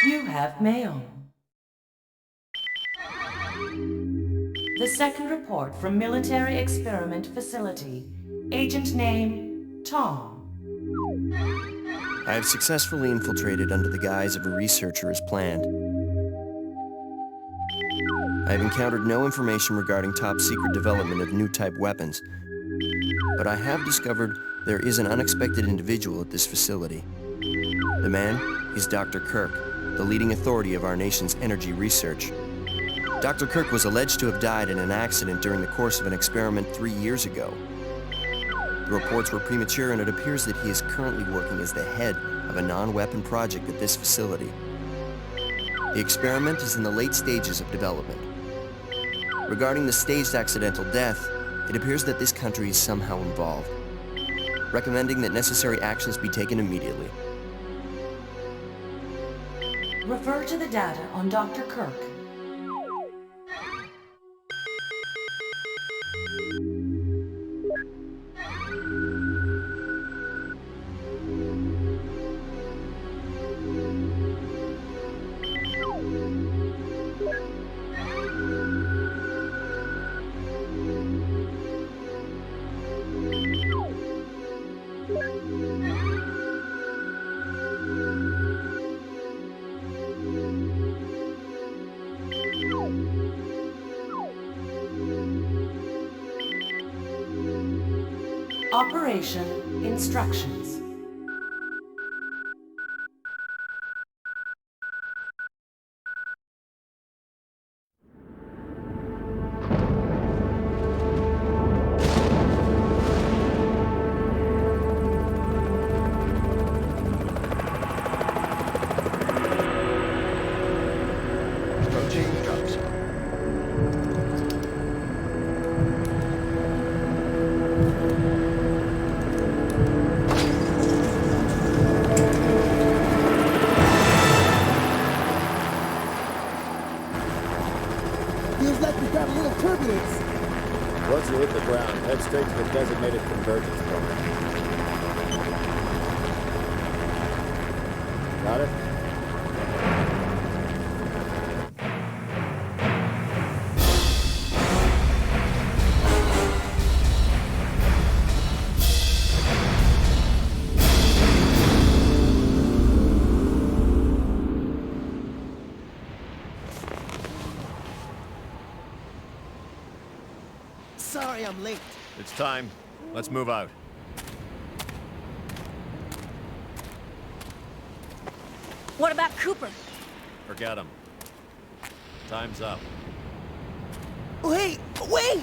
You have mail. The second report from Military Experiment Facility. Agent name, Tom. I have successfully infiltrated under the guise of a researcher as planned. I have encountered no information regarding top-secret development of new type weapons, but I have discovered there is an unexpected individual at this facility. The man is Dr. Kirk, the leading authority of our nation's energy research. Dr. Kirk was alleged to have died in an accident during the course of an experiment 3 years ago. The reports were premature, and it appears that he is currently working as the head of a non-weapon project at this facility. The experiment is in the late stages of development. Regarding the staged accidental death, it appears that this country is somehow involved, recommending that necessary actions be taken immediately. Refer to the data on Dr. Kirk. Operation Instructions. Approaching drop zone. Feels like we got a little turbulence. Once you hit the ground, head straight to the designated convergence point. Got it? Sorry I'm late. It's time. Let's move out. What about Cooper? Forget him. Time's up. Wait! Wait!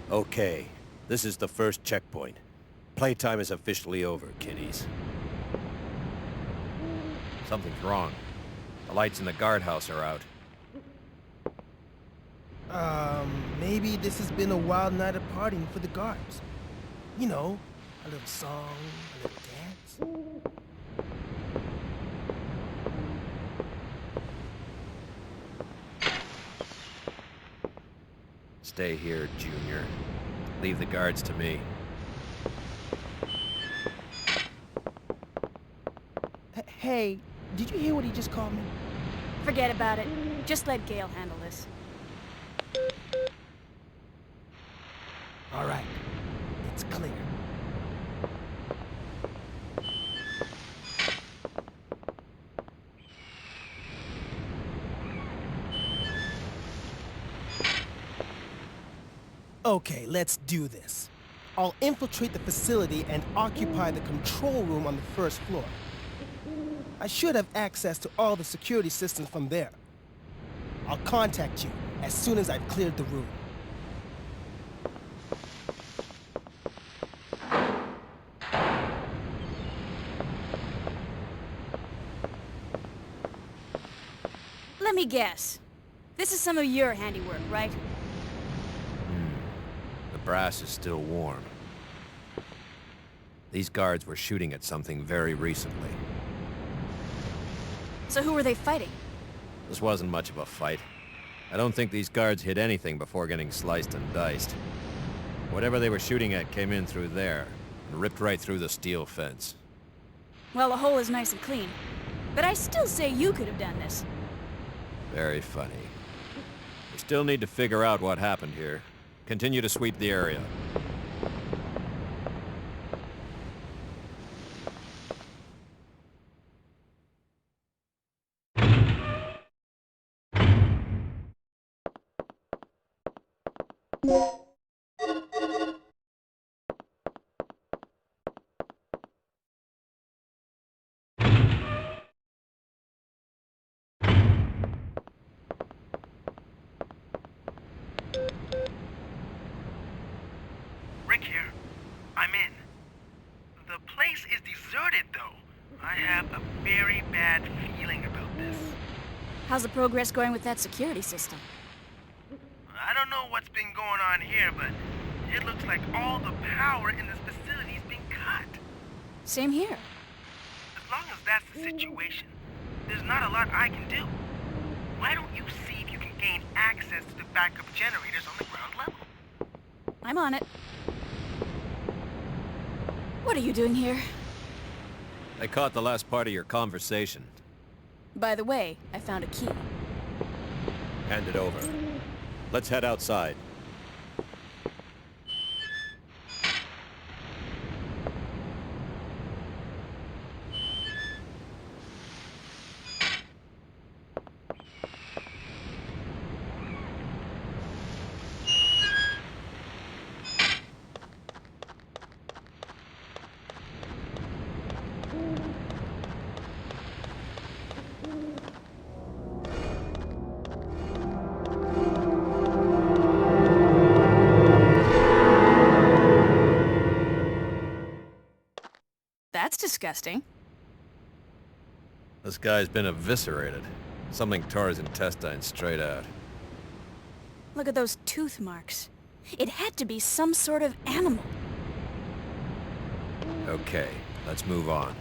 Okay, this is the first checkpoint. Playtime is officially over, kiddies. Something's wrong. The lights in the guardhouse are out. Maybe this has been a wild night of partying for the guards. You know, a little song, a little dance. Stay here, Junior. Leave the guards to me. Hey, did you hear what he just called me? Forget about it. Just let Gale handle this. Okay, let's do this. I'll infiltrate the facility and occupy the control room on the first floor. I should have access to all the security systems from there. I'll contact you as soon as I've cleared the room. Let me guess. This is some of your handiwork, right? The brass is still warm. These guards were shooting at something very recently. So who were they fighting? This wasn't much of a fight. I don't think these guards hit anything before getting sliced and diced. Whatever they were shooting at came in through there, and ripped right through the steel fence. Well, the hole is nice and clean. But I still say you could have done this. Very funny. We still need to figure out what happened here. Continue to sweep the area. Rick here. I'm in. The place is deserted, though. I have a very bad feeling about this. How's the progress going with that security system? I don't know what's been going on here, but it looks like all the power in this facility is being cut. Same here. As long as that's the situation, there's not a lot I can do. Why don't you see if you can gain access to the backup generators on the ground level? I'm on it. What are you doing here? I caught the last part of your conversation. By the way, I found a key. Hand it over. Let's head outside. That's disgusting. This guy's been eviscerated. Something tore his intestines straight out. Look at those tooth marks. It had to be some sort of animal. Okay, let's move on.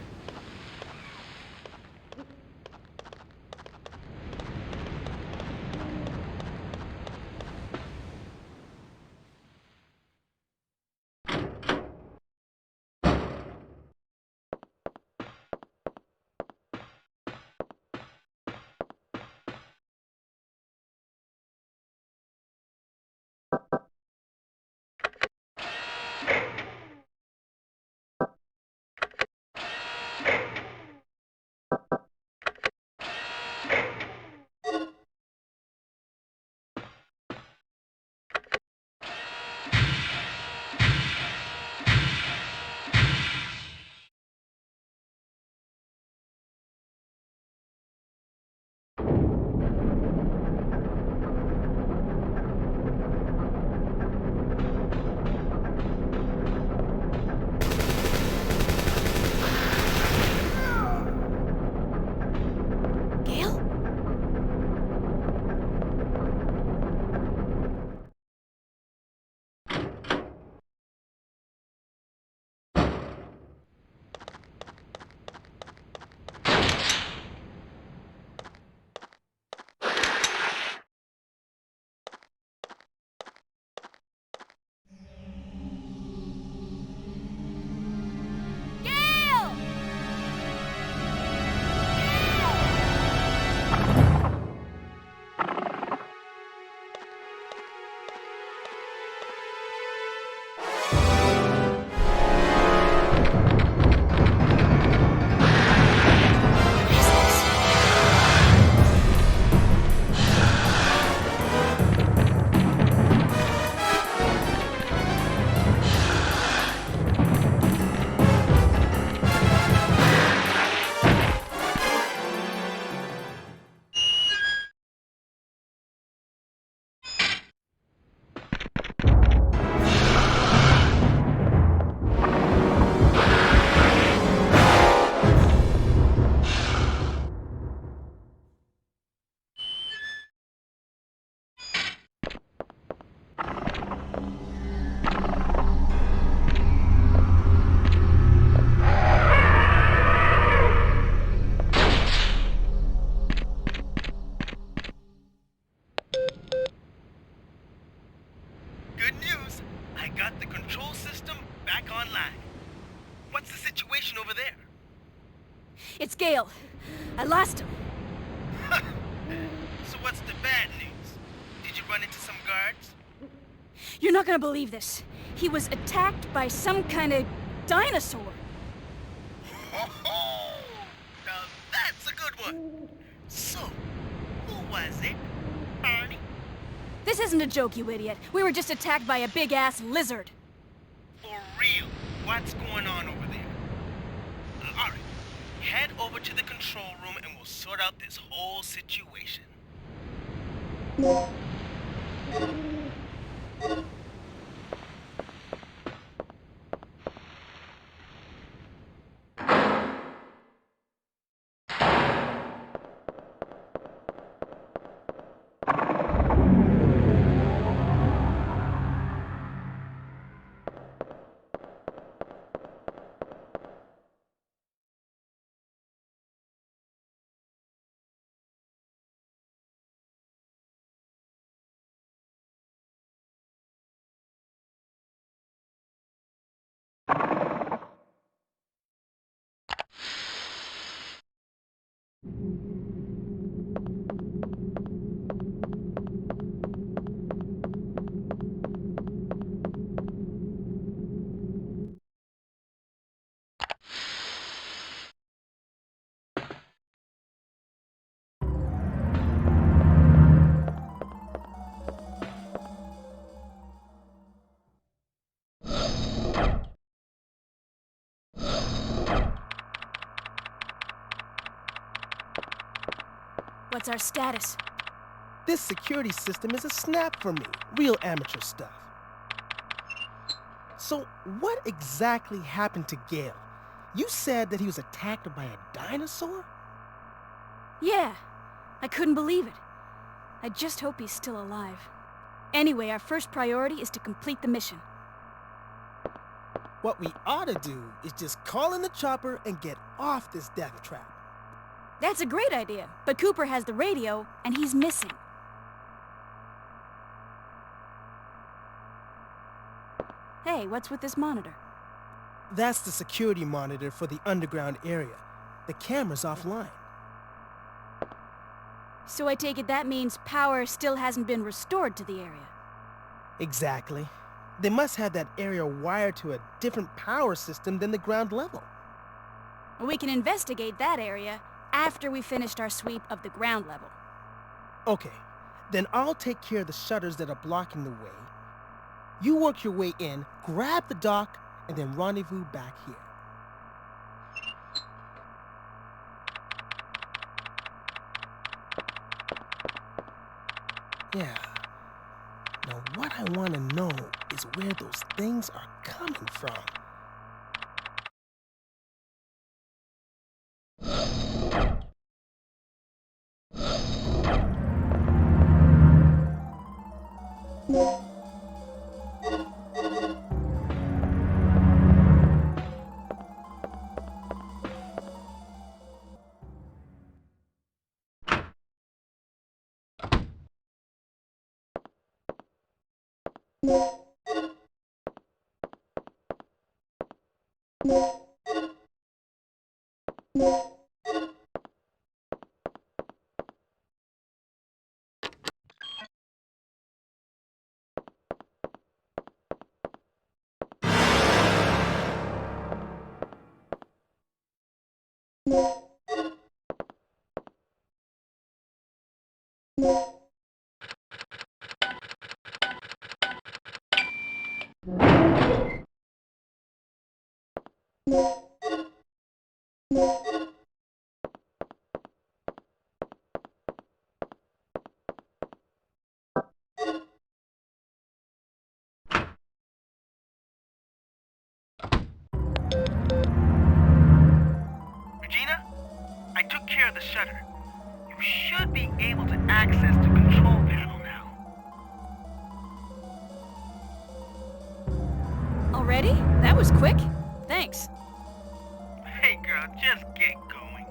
got the control system back online. What's the situation over there? It's Gale. I lost him. So what's the bad news? Did you run into some guards? You're not gonna believe this. He was attacked by some kind of dinosaur. Now that's a good one. So, who was it, Barney? This isn't a joke, you idiot. We were just attacked by a big-ass lizard. For real, what's going on over there? All right, head over to the control room and we'll sort out this whole situation. What's our status? This security system is a snap for me. Real amateur stuff. So, what exactly happened to Gale? You said that he was attacked by a dinosaur? Yeah, I couldn't believe it. I just hope he's still alive. Anyway, our first priority is to complete the mission. What we ought to do is just call in the chopper and get off this death trap. That's a great idea, but Cooper has the radio, and he's missing. Hey, what's with this monitor? That's the security monitor for the underground area. The camera's offline. So I take it that means power still hasn't been restored to the area. Exactly. They must have that area wired to a different power system than the ground level. We can investigate that area after we finished our sweep of the ground level. Okay, then I'll take care of the shutters that are blocking the way. You work your way in, grab the dock, and then rendezvous back here. Yeah. Now what I want to know is where those things are coming from. Regina, I took care of the shutter. You should be able to access the control panel now. Already? That was quick. Thanks. Hey girl, just get going.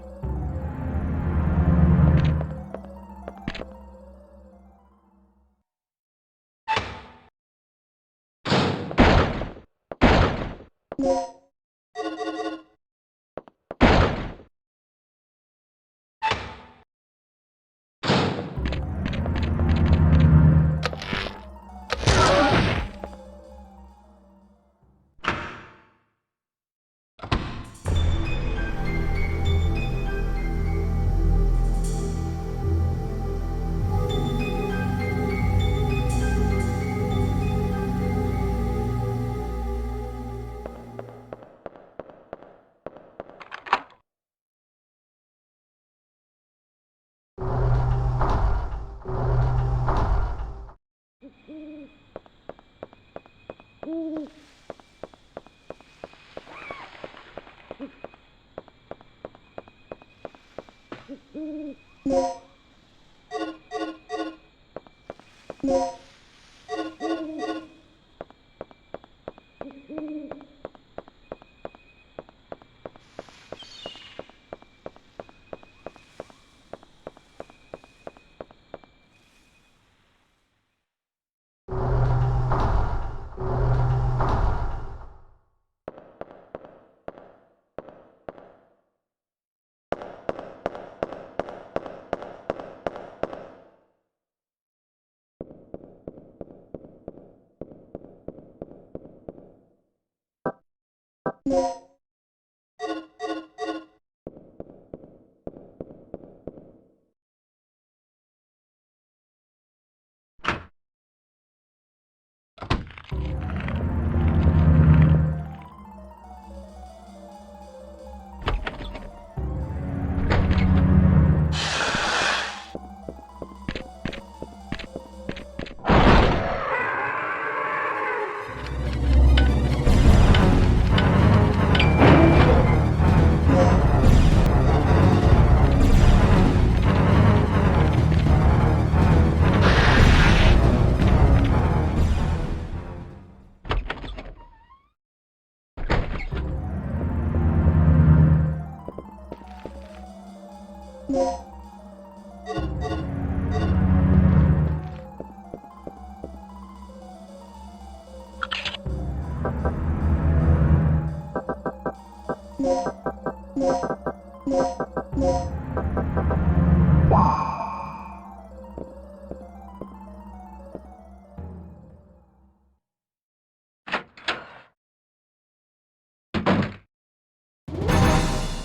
A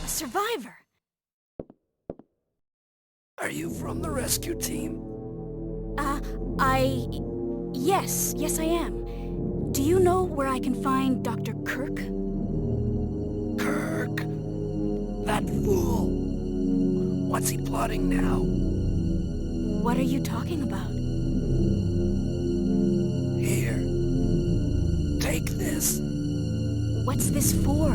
survivor! Are you from the rescue team? Yes, I am. Do you know where I can find Dr. Kirk? Kirk? That fool! What's he plotting now? What are you talking about? Here. Take this. What's this for?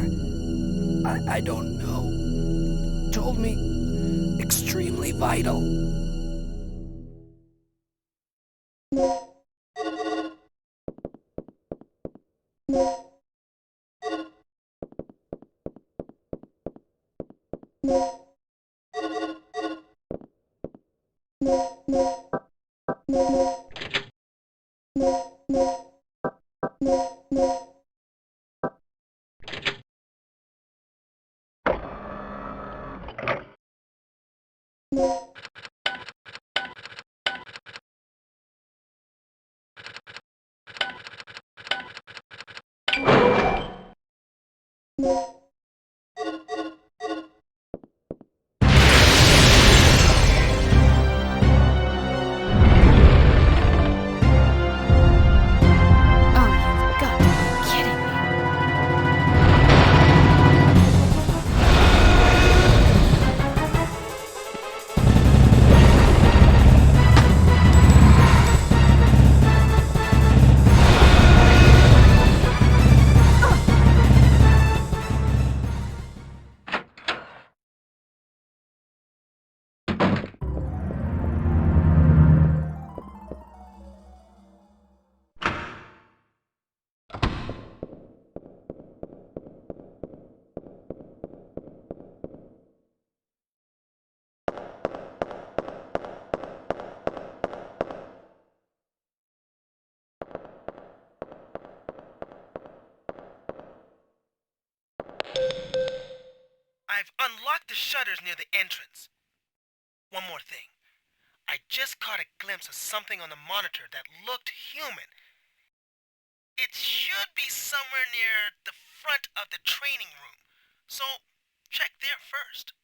I don't know. Told me extremely vital. Oh, you've got to be I've unlocked the shutters near the entrance. One more thing. I just caught a glimpse of something on the monitor that looked human. It should be somewhere near the front of the training room, so check there first.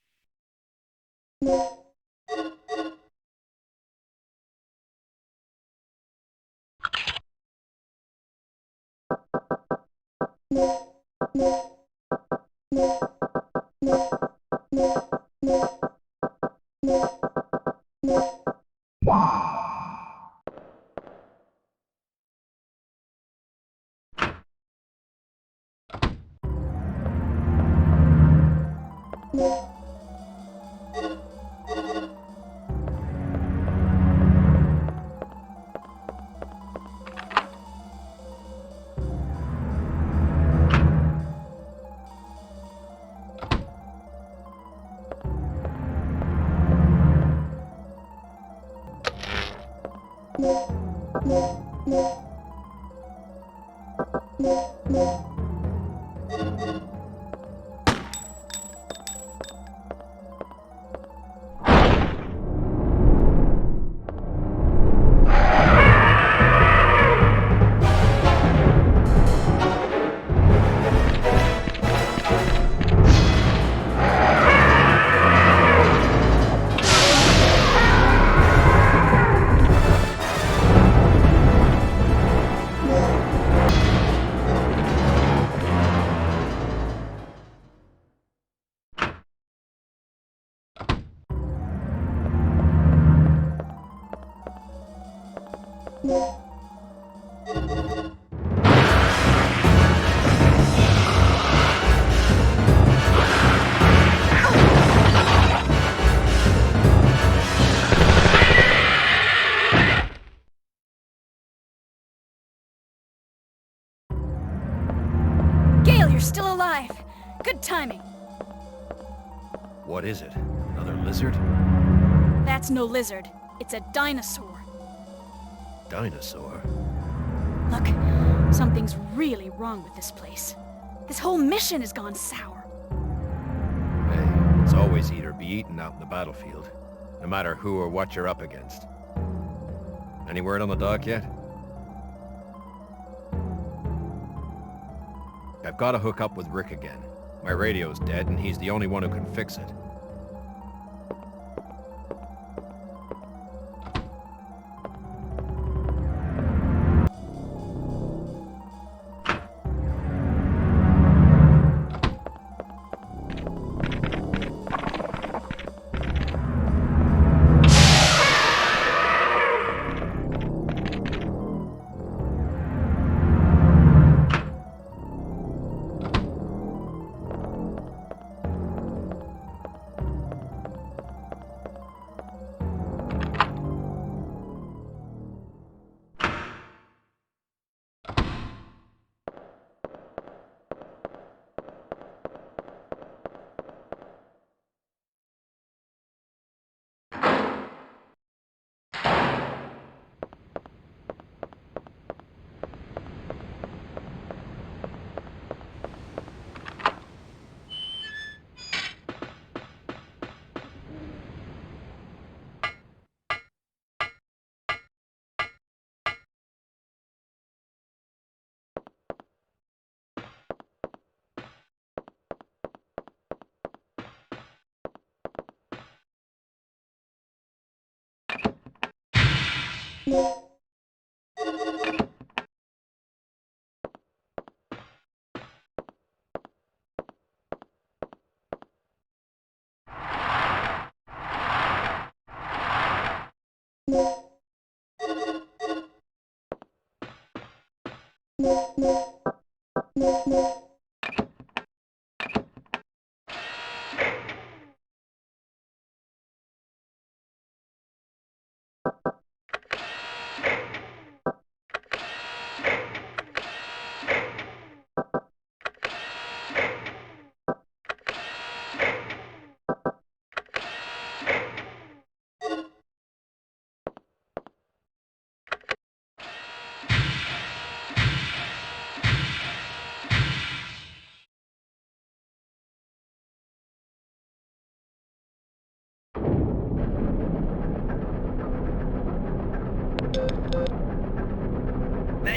Gale, you're still alive. Good timing. What is it? Another lizard? That's no lizard. It's a dinosaur. Dinosaur? Look, something's really wrong with this place. This whole mission has gone sour. Hey, it's always eat or be eaten out in the battlefield. No matter who or what you're up against. Any word on the dock yet? I've got to hook up with Rick again. My radio's dead and he's the only one who can fix it.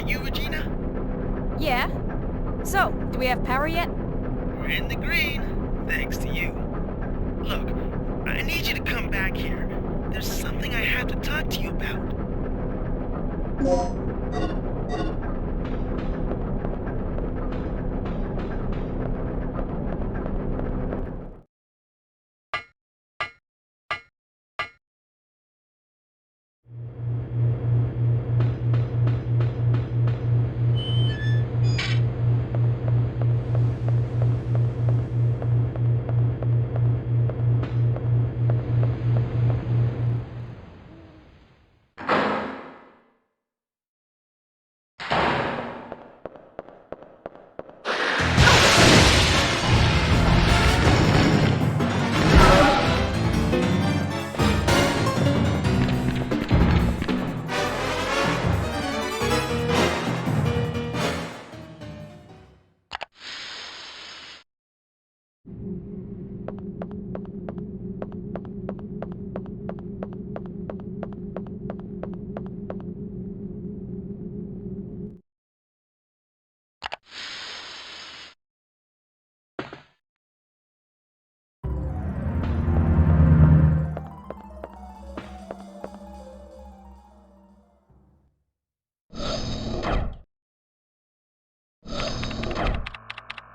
that you, Regina? Yeah? So, do we have power yet? We're in the green, thanks to you. Look, I need you to come back here. There's something I have to talk to you about.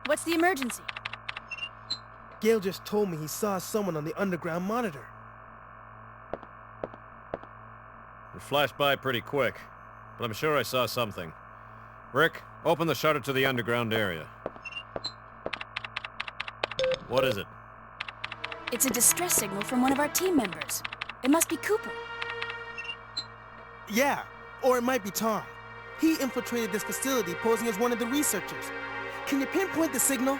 What's the emergency? Gale just told me he saw someone on the underground monitor. It flashed by pretty quick, but I'm sure I saw something. Rick, open the shutter to the underground area. What is it? It's a distress signal from one of our team members. It must be Cooper. Yeah, or it might be Tom. He infiltrated this facility posing as one of the researchers. Can you pinpoint the signal?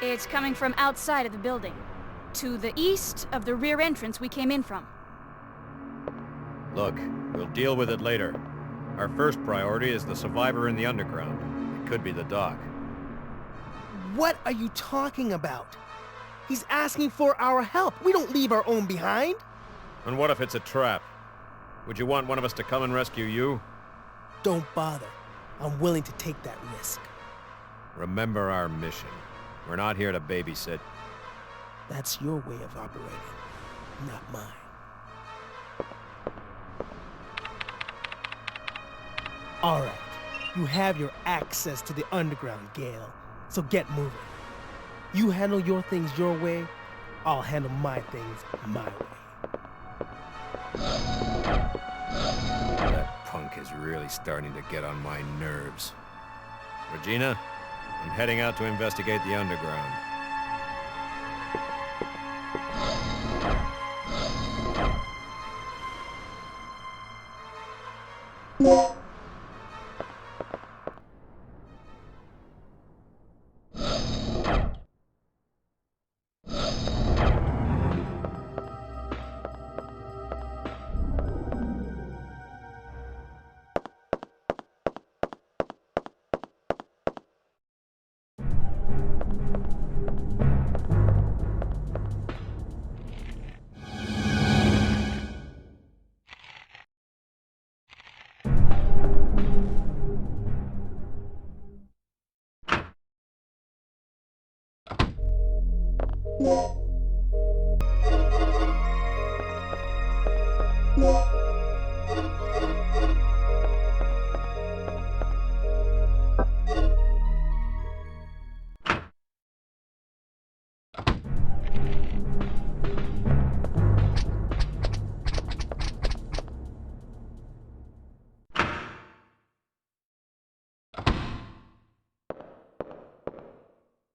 It's coming from outside of the building, to the east of the rear entrance we came in from. Look, we'll deal with it later. Our first priority is the survivor in the underground. It could be the doc. What are you talking about? He's asking for our help. We don't leave our own behind. And what if it's a trap? Would you want one of us to come and rescue you? Don't bother. I'm willing to take that risk. Remember our mission. We're not here to babysit. That's your way of operating, not mine. All right, you have your access to the underground, Gale, so get moving. You handle your things your way, I'll handle my things my way. That punk is really starting to get on my nerves. Regina, I'm heading out to investigate the underground.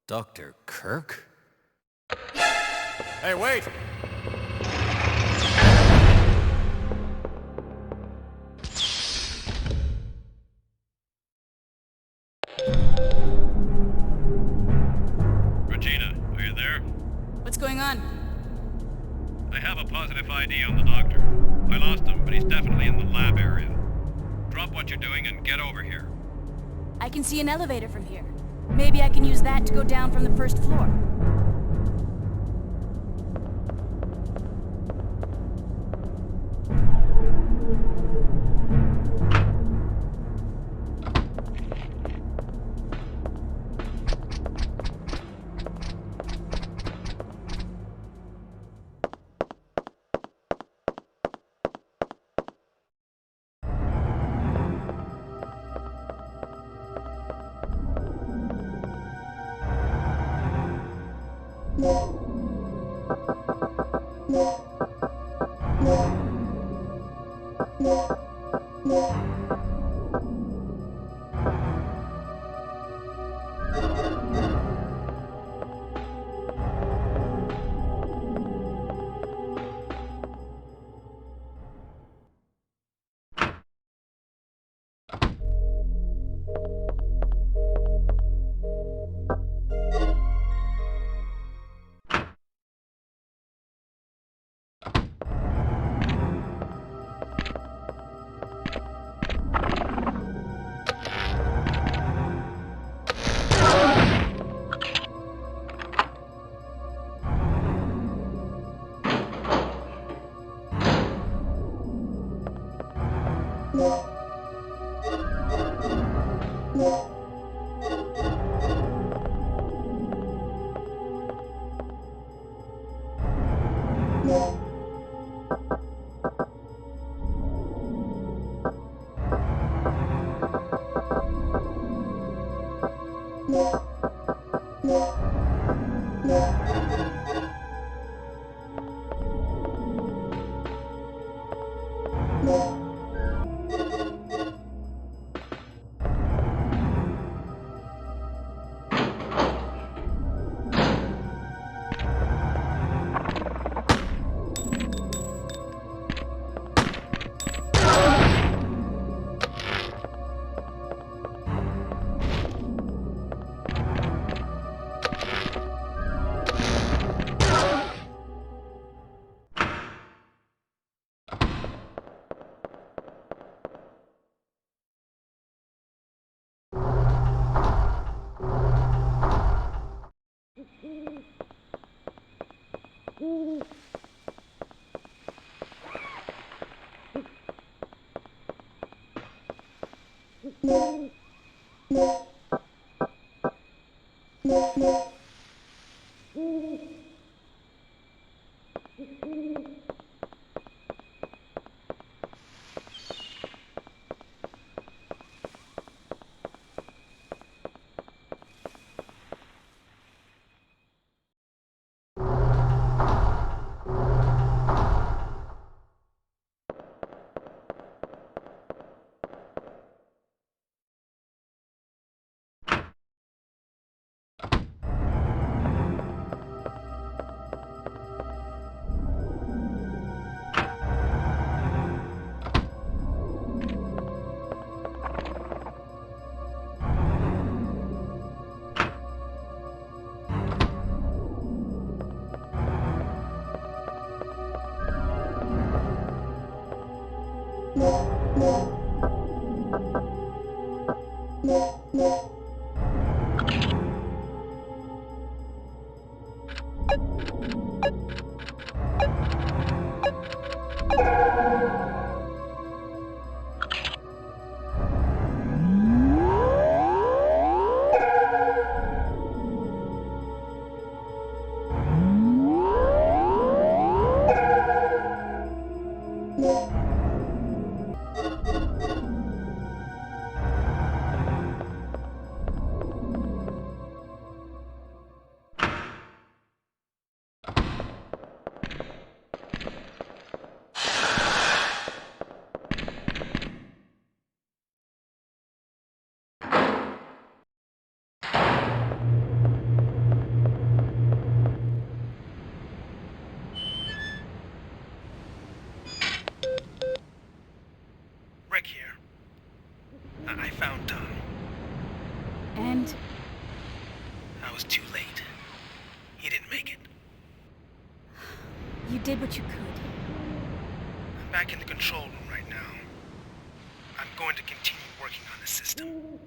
Dr. Kirk? Hey, wait! Regina, are you there? What's going on? I have a positive ID on the doctor. I lost him, but he's definitely in the lab area. Drop what you're doing and get over here. I can see an elevator from here. Maybe I can use that to go down from the first floor. Rick here. I found Tom. And I was too late. He didn't make it. you did what you could. I'm back in the control room right now. I'm going to continue working on the system.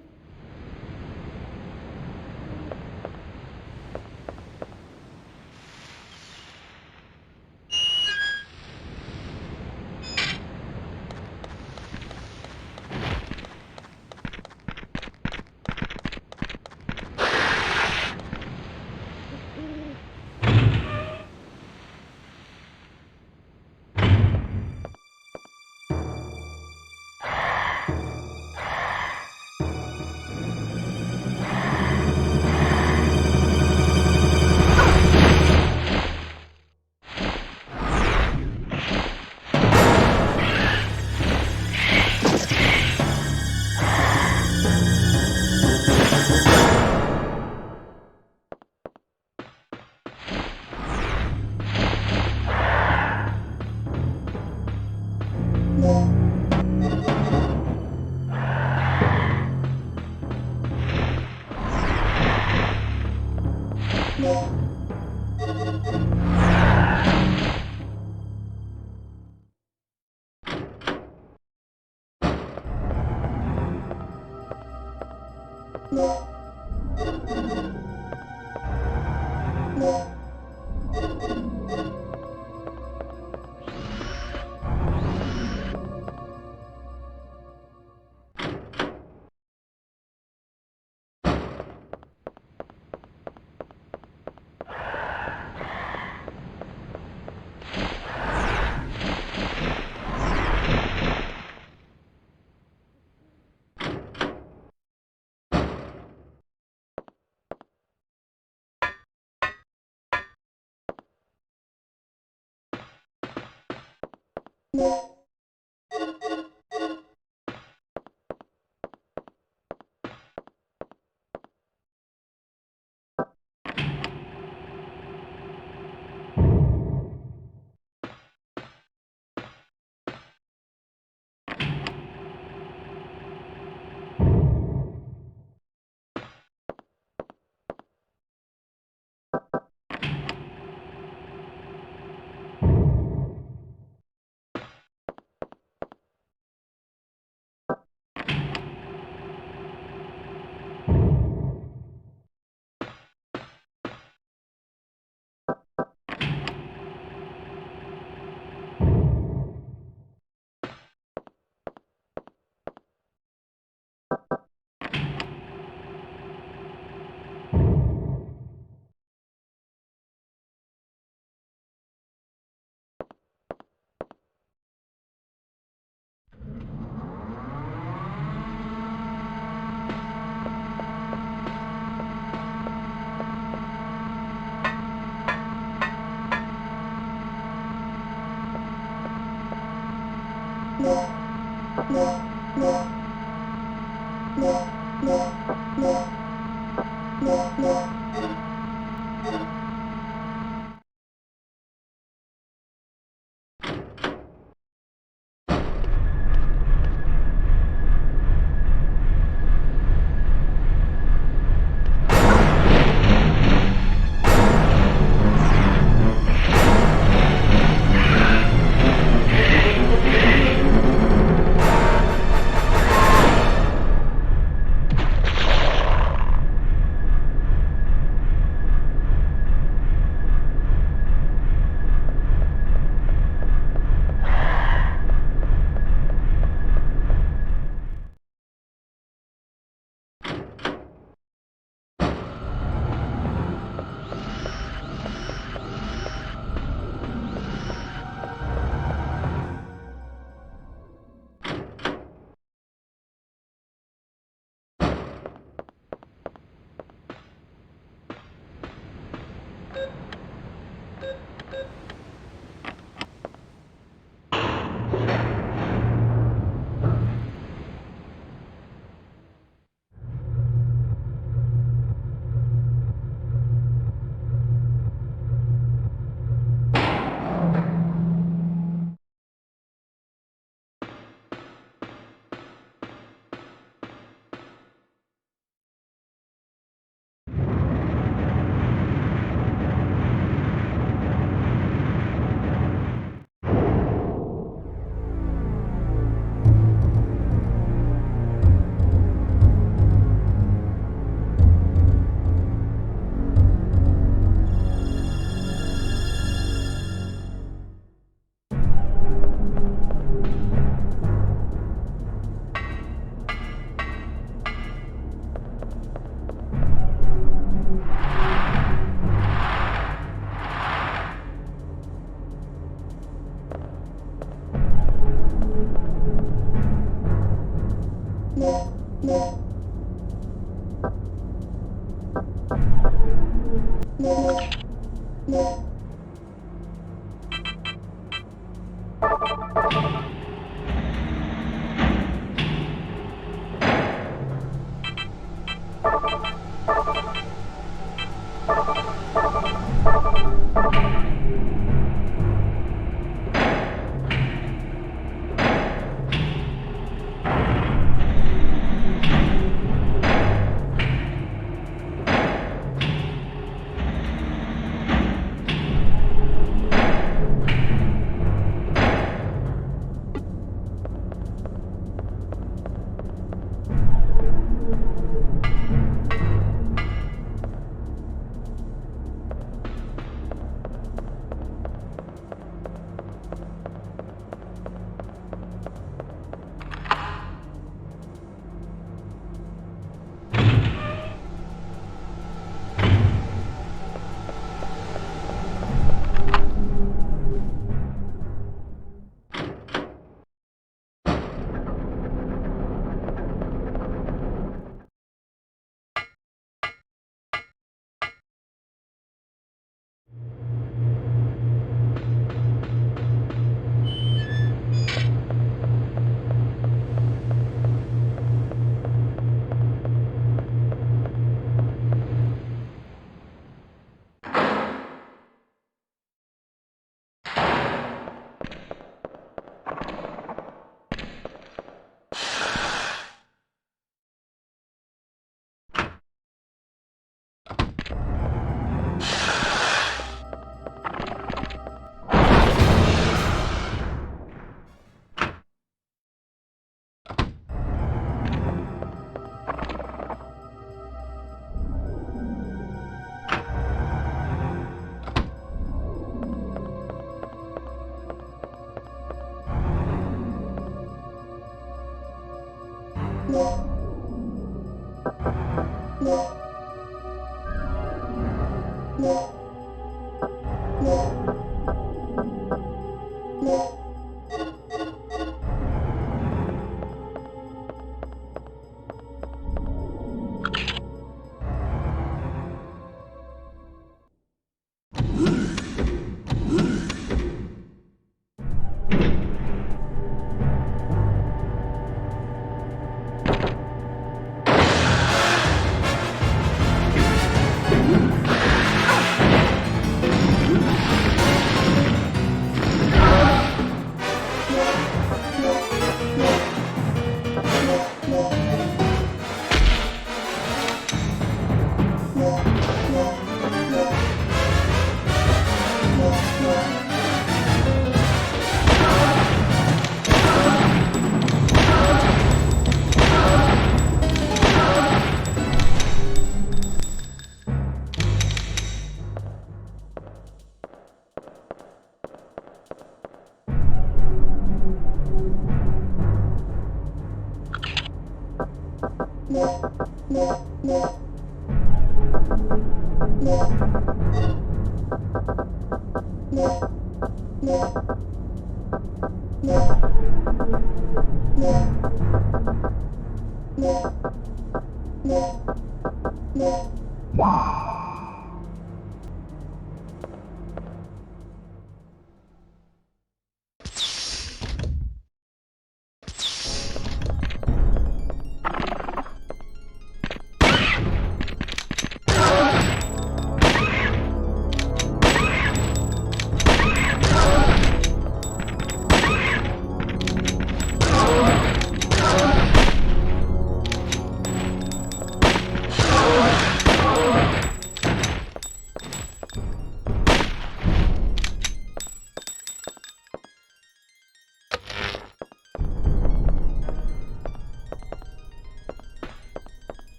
You're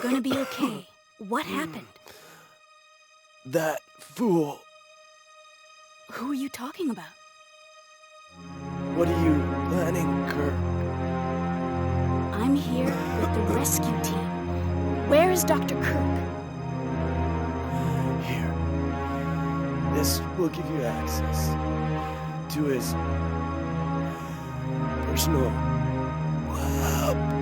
gonna be okay. What happened? That fool. Who are you talking about? What are you planning, Kirk? I'm here with the rescue team. Where is Dr. Kirk? Here. This will give you access to his personal lab.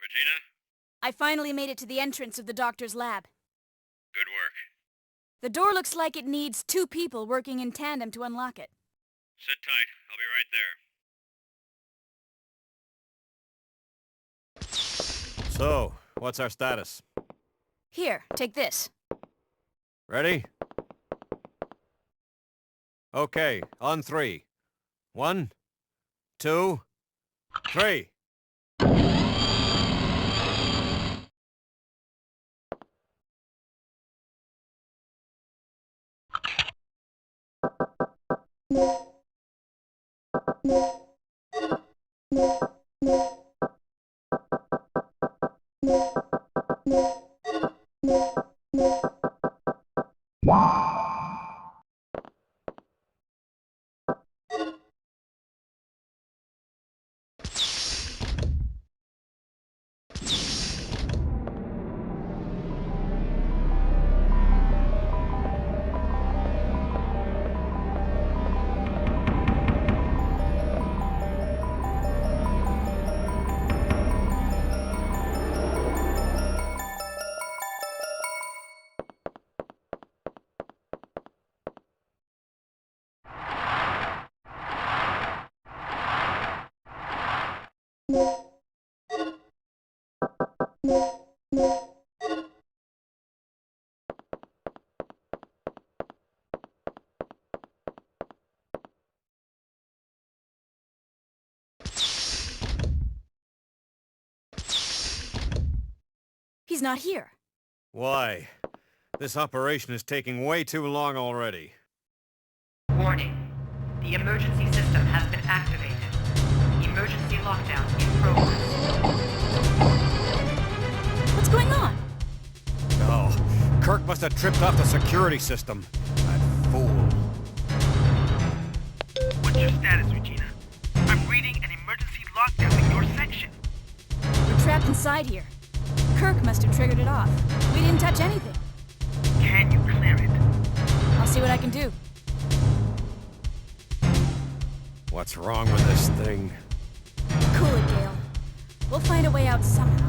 Regina? I finally made it to the entrance of the doctor's lab. Good work. The door looks like it needs 2 people working in tandem to unlock it. Sit tight. I'll be right there. So, what's our status? Here, take this. Ready? Okay, on 3. 1, 2, 3. He's not here. Why? This operation is taking way too long already. Warning. The emergency system has been activated. Emergency lockdown in progress. What's going on? Oh, Kirk must have tripped off the security system. That fool. What's your status, Regina? I'm reading an emergency lockdown in your section. We're trapped inside here. Kirk must have triggered it off. We didn't touch anything. Can you clear it? I'll see what I can do. What's wrong with this thing? Cool it, Gale. We'll find a way out somehow.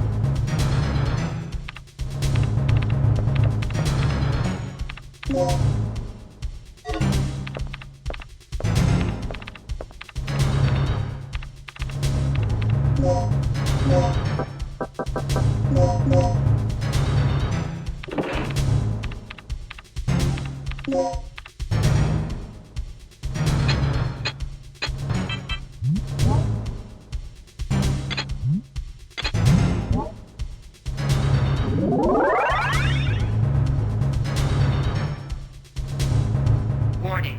Warning.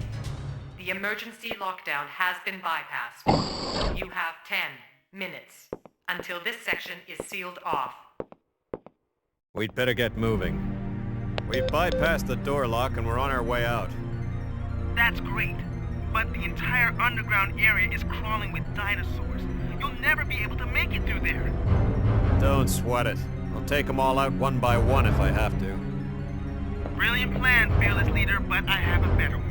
The emergency lockdown has been bypassed. You have 10 minutes until this section is sealed off. We'd better get moving. We've bypassed the door lock and we're on our way out. That's great. But the entire underground area is crawling with dinosaurs. You'll never be able to make it through there. Don't sweat it. I'll take them all out one by one if I have to. Brilliant plan, fearless leader, but I have a better one.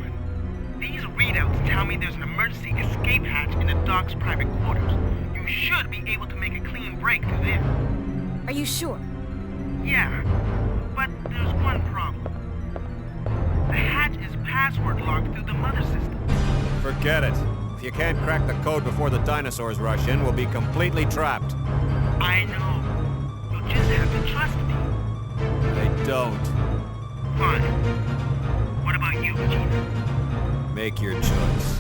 These readouts tell me there's an emergency escape hatch in the dock's private quarters. You should be able to make a clean break through there. Are you sure? Yeah, but there's one problem. The hatch is password locked through the mother system. Forget it. If you can't crack the code before the dinosaurs rush in, we'll be completely trapped. I know. You'll just have to trust me. They don't. Fine. What about you, Regina? Make your choice.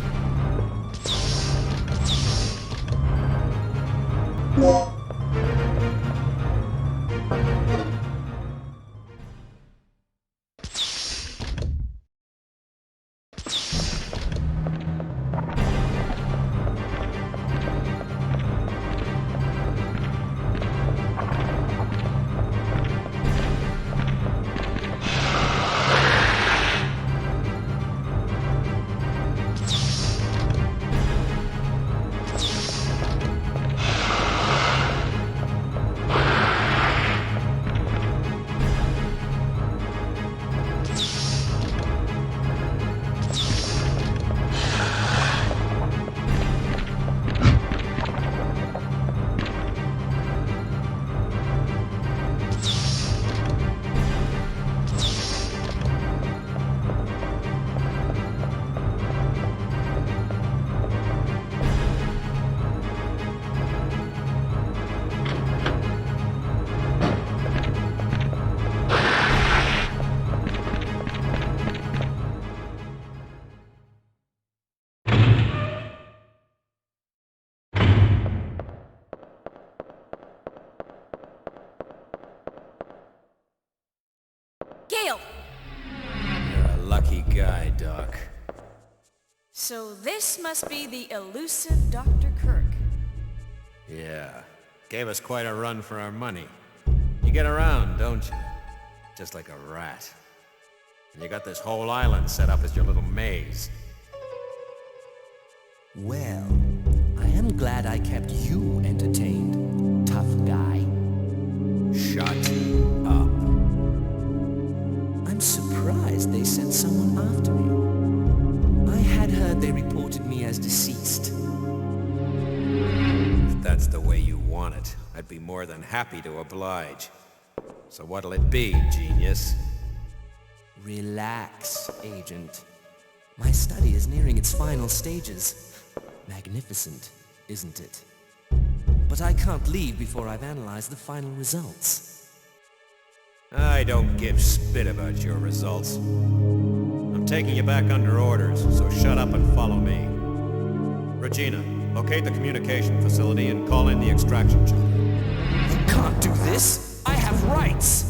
Gale! You're a lucky guy, Doc. So this must be the elusive Dr. Kirk. Yeah. Gave us quite a run for our money. You get around, don't you? Just like a rat. And you got this whole island set up as your little maze. Well, I am glad I kept you entertained, tough guy. Shut up. I'm surprised they sent someone after me. I had heard they reported me as deceased. If that's the way you want it, I'd be more than happy to oblige. So what'll it be, genius? Relax, Agent. My study is nearing its final stages. Magnificent, isn't it? But I can't leave before I've analyzed the final results. I don't give spit about your results. I'm taking you back under orders, so shut up and follow me. Regina, locate the communication facility and call in the extraction chamber. You can't do this! I have rights!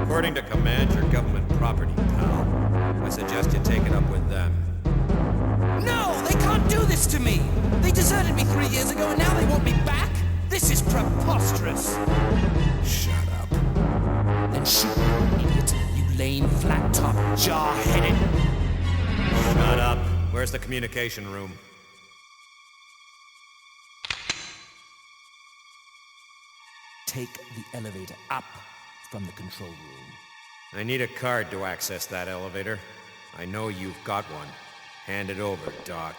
According to command, your government property, pal. I suggest you take it up with them. No! They can't do this to me! They deserted me 3 years ago and now they want me back? This is preposterous! Shut up. Then shoot me, idiot, you lame, flat-top, jar-headed... Shut up. Where's the communication room? Take the elevator up from the control room. I need a card to access that elevator. I know you've got one. Hand it over, Doc.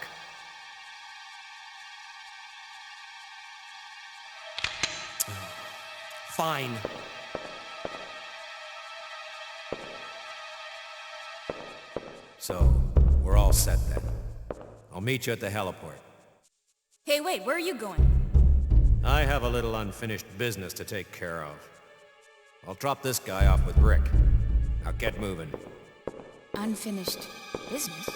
Fine. So, we're all set then. I'll meet you at the heliport. Hey, wait, where are you going? I have a little unfinished business to take care of. I'll drop this guy off with Rick. Now get moving. Unfinished business?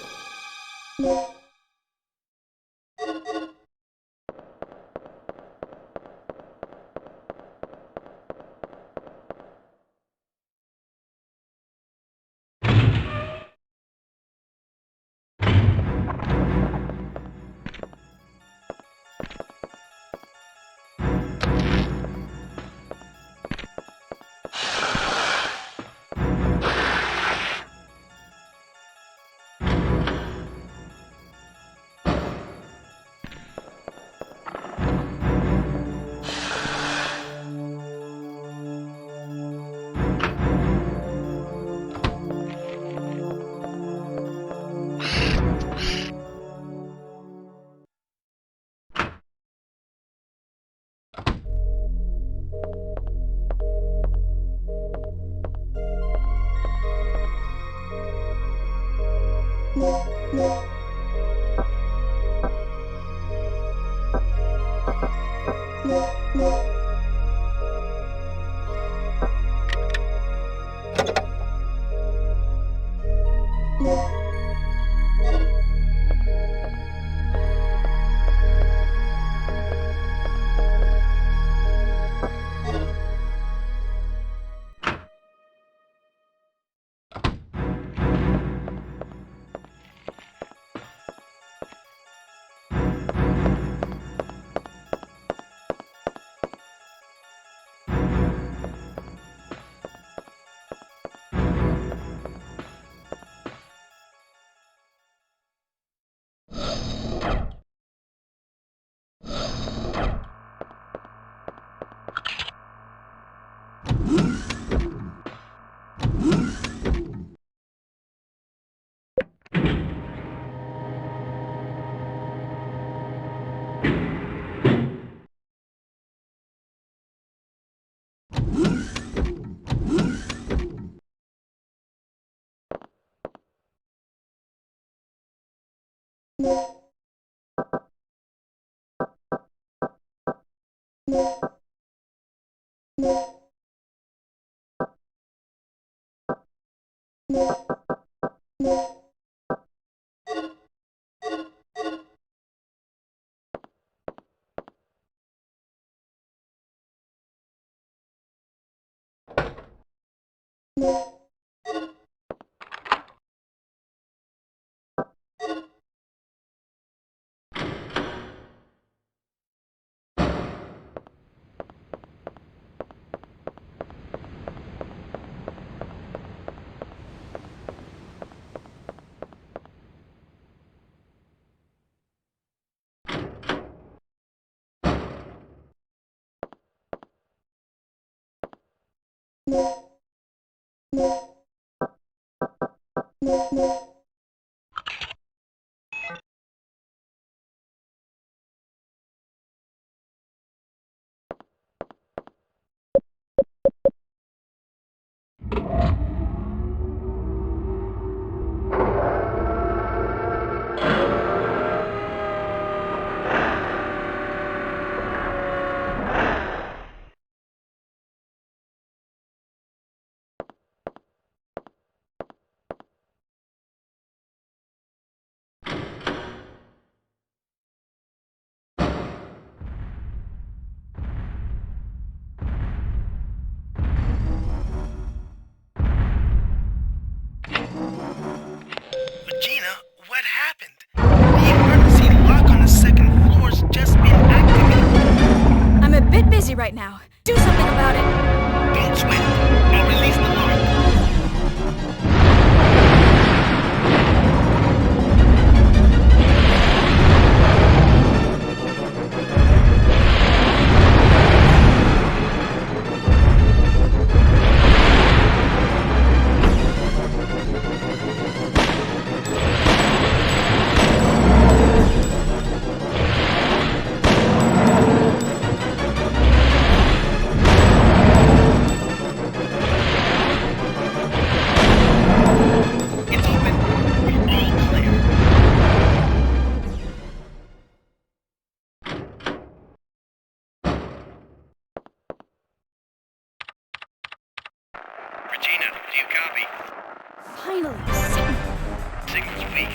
be.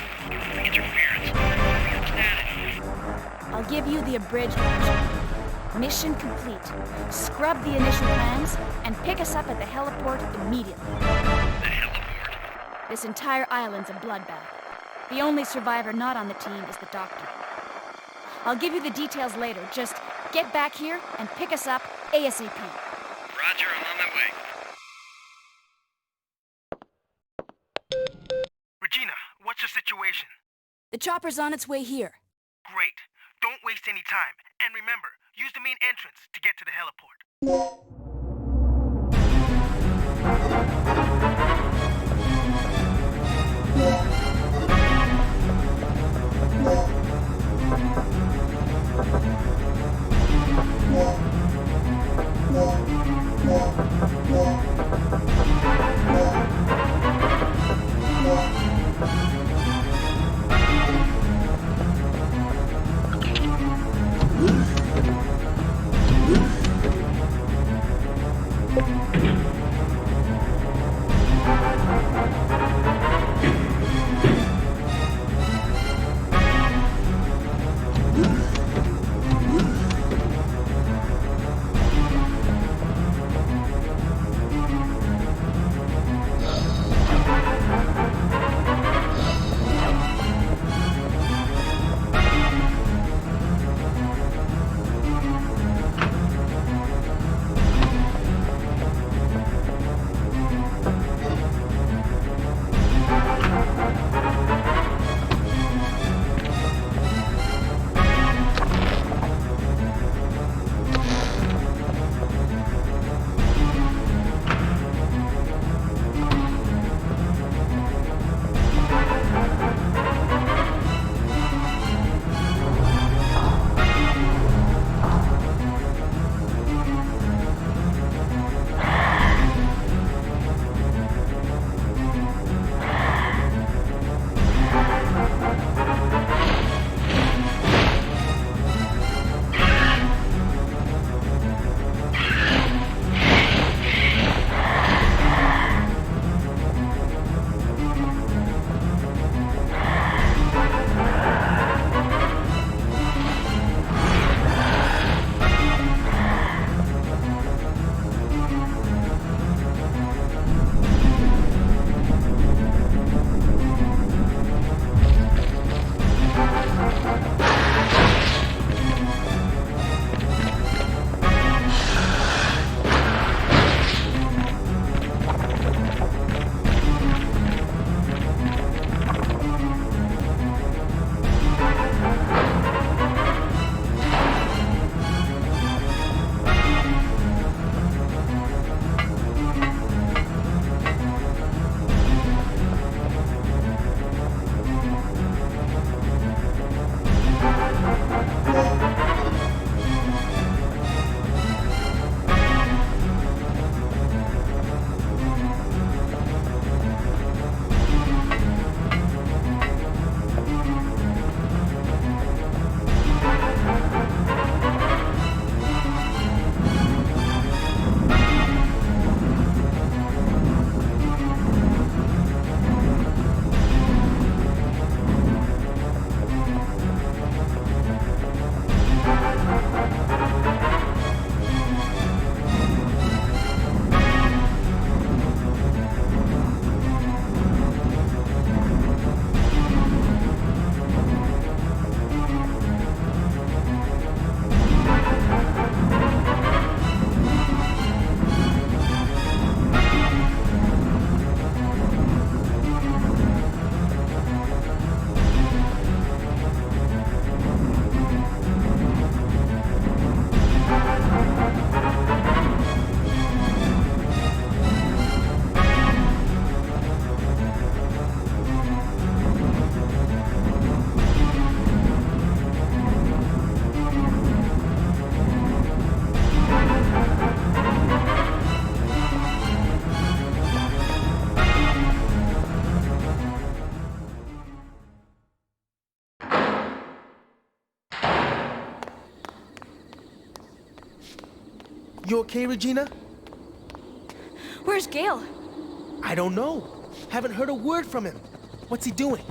Interference. Status. I'll give you the abridged version. Mission complete. Scrub the initial plans and pick us up at the heliport immediately. The heliport. This entire island's a bloodbath. The only survivor not on the team is the doctor. I'll give you the details later. Just get back here and pick us up ASAP. Roger, I'm on my way. Regina, what's your situation? The chopper's on its way here. Great. Don't waste any time. And remember, use the main entrance to get to the heliport. You okay, Regina? Where's Gale? I don't know. Haven't heard a word from him. What's he doing?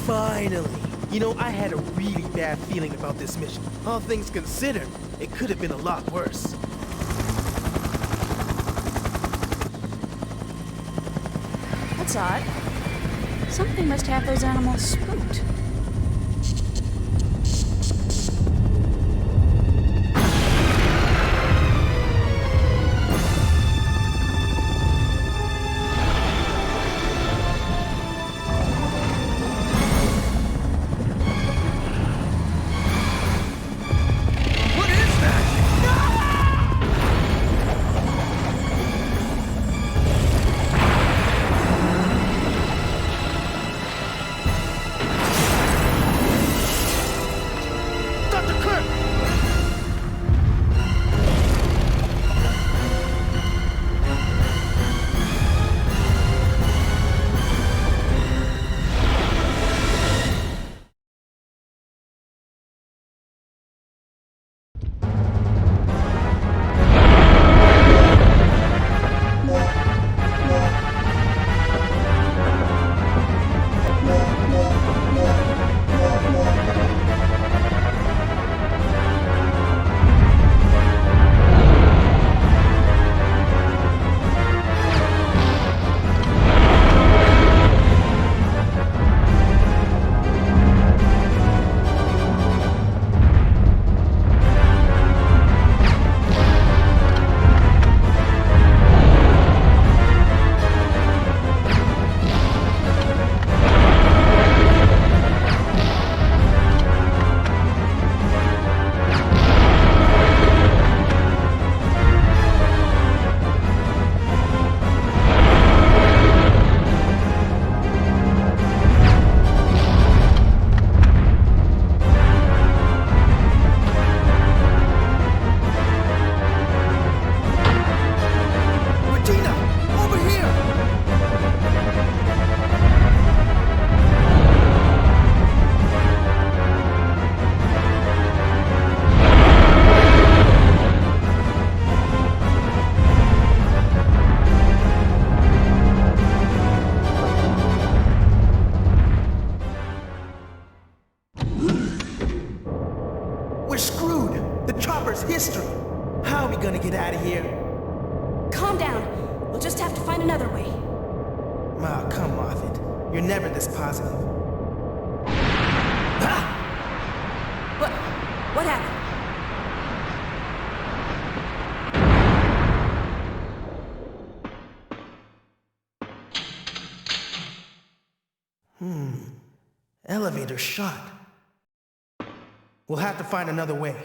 Finally! You know, I had a really bad feeling about this mission. All things considered, it could have been a lot worse. That's odd. Something must have those animals spooked. We're screwed! The chopper's history! How are we gonna get out of here? Calm down. We'll just have to find another way. Ma, come off it. You're never this positive. Ah! What happened? Elevator shut. We'll have to find another way.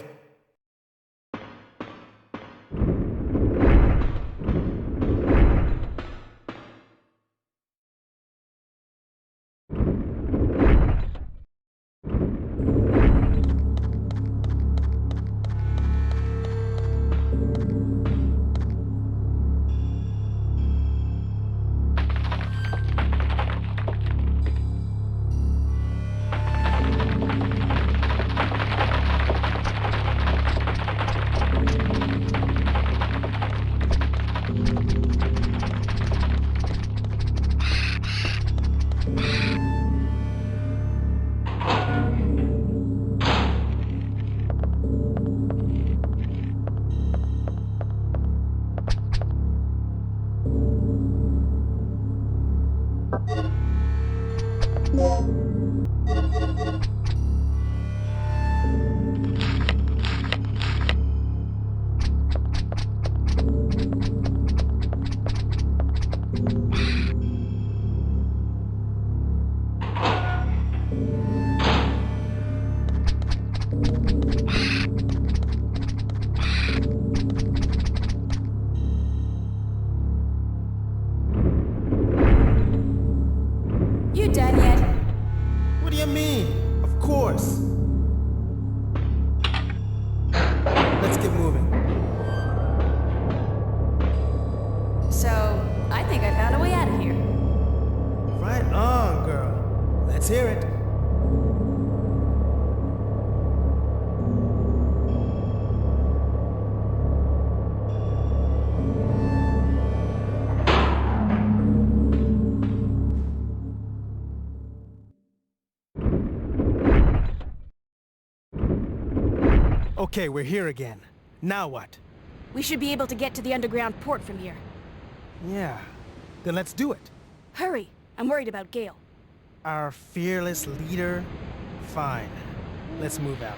You done yet? What do you mean? Of course. Let's get moving. So, I think I found a way out of here. Right on, girl. Let's hear it. Okay, we're here again. Now what? We should be able to get to the underground port from here. Yeah. Then let's do it. Hurry! I'm worried about Gale. Our fearless leader? Fine. Let's move out.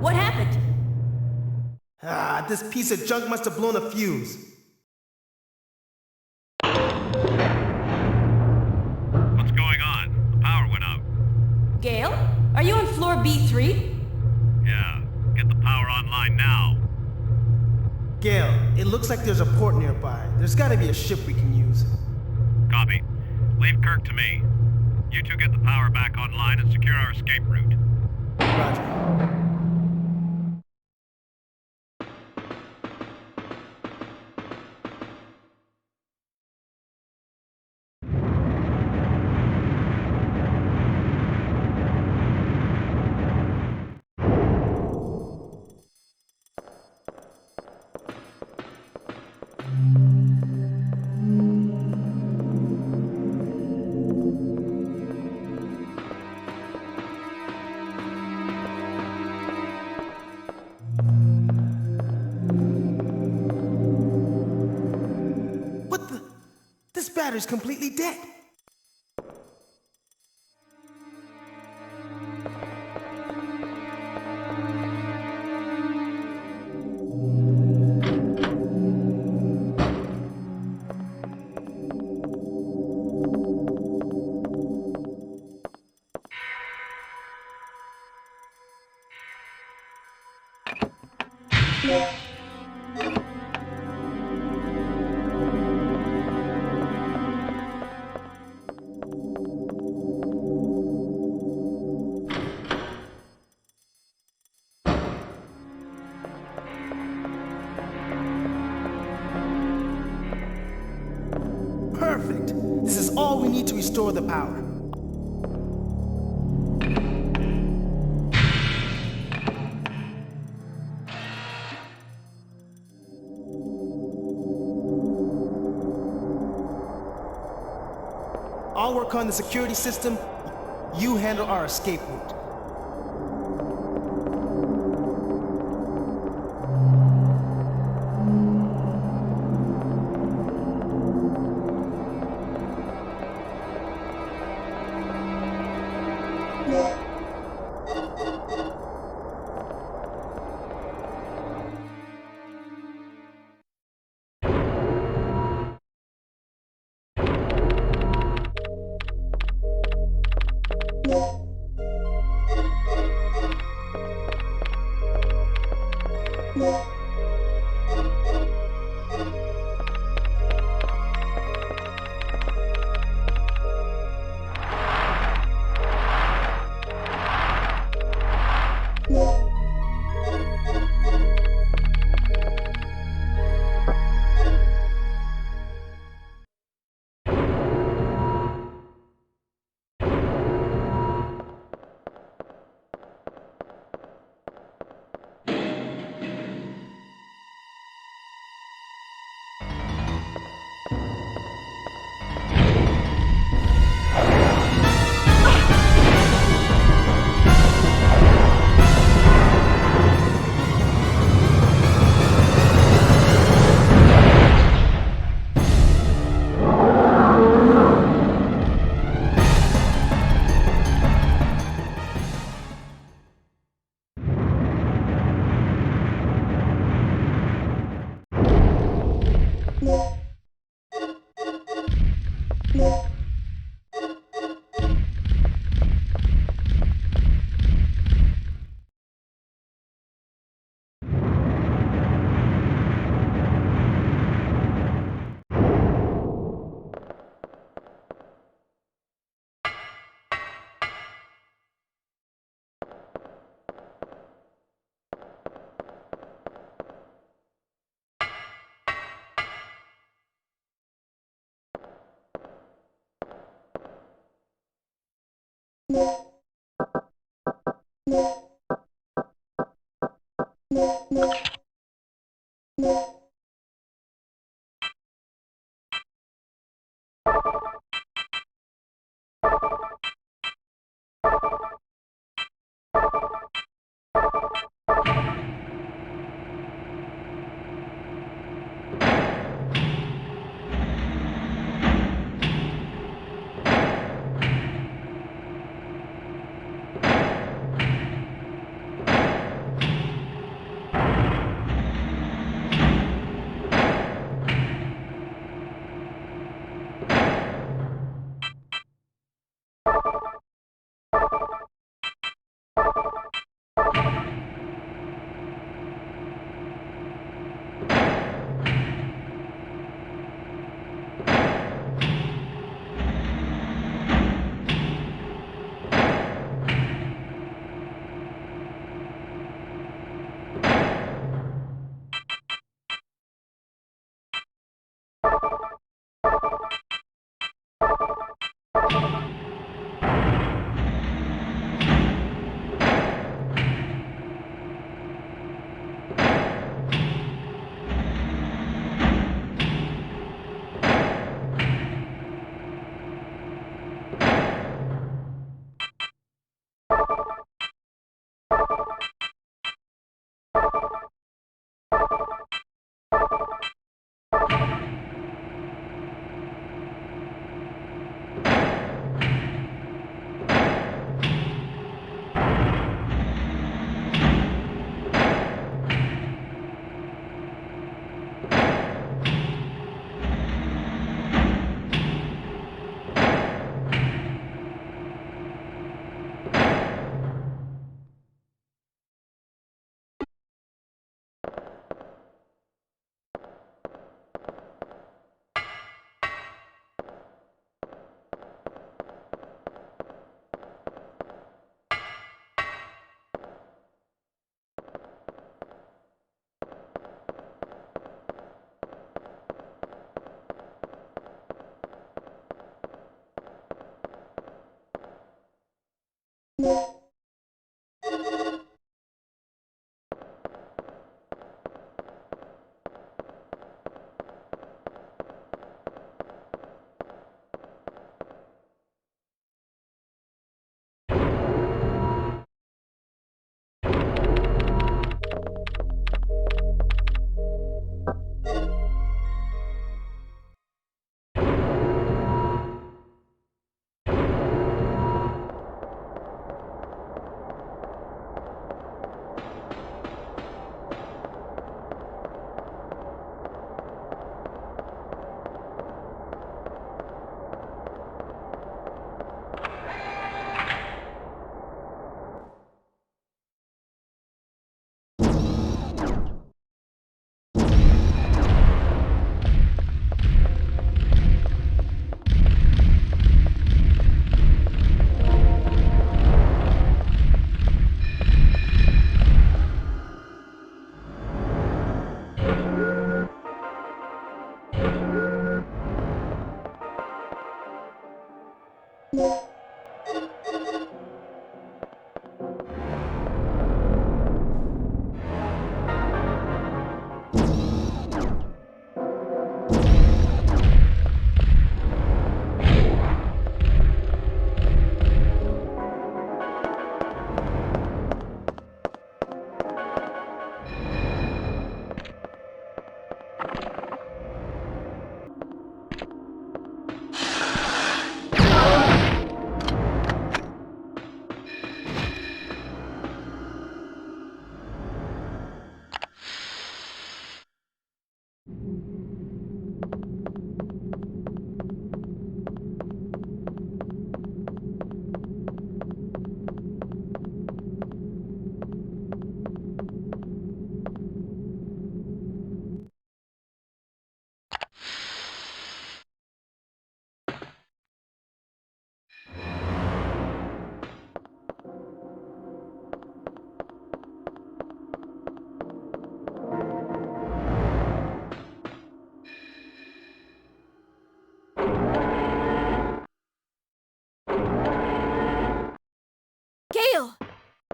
What happened? Ah, this piece of junk must have blown a fuse. What's going on? The power went out. Gale? Are you on floor B3? Yeah. Get the power online now. Gale, it looks like there's a port nearby. There's gotta be a ship we can use. Copy. Leave Kirk to me. You two get the power back online and secure our escape route. Roger. What the? This battery's completely dead. Perfect. This is all we need to restore the power. I'll work on the security system. You handle our escape route.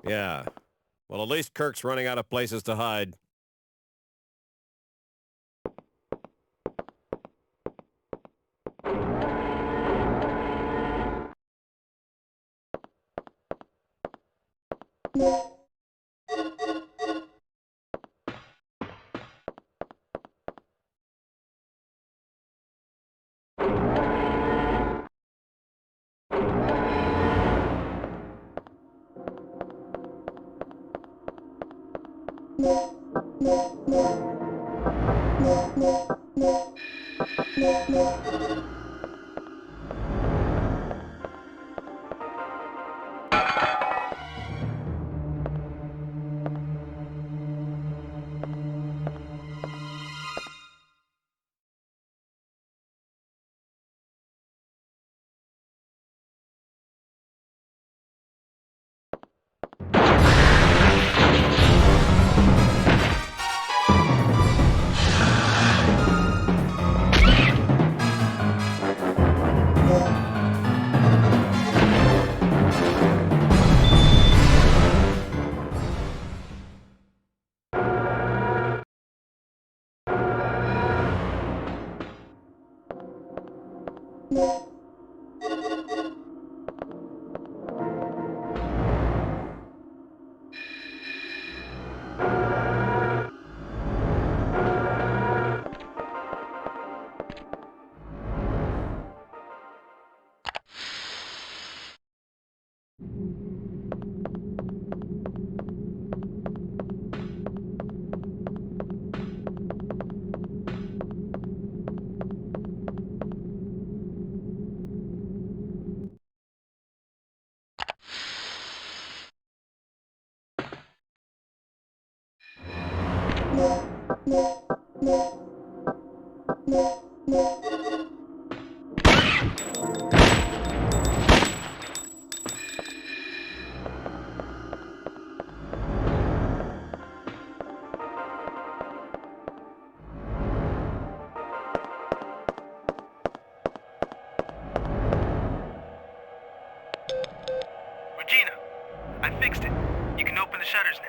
Yeah. Well, at least Kirk's running out of places to hide. Regina, I fixed it. You can open the shutters now.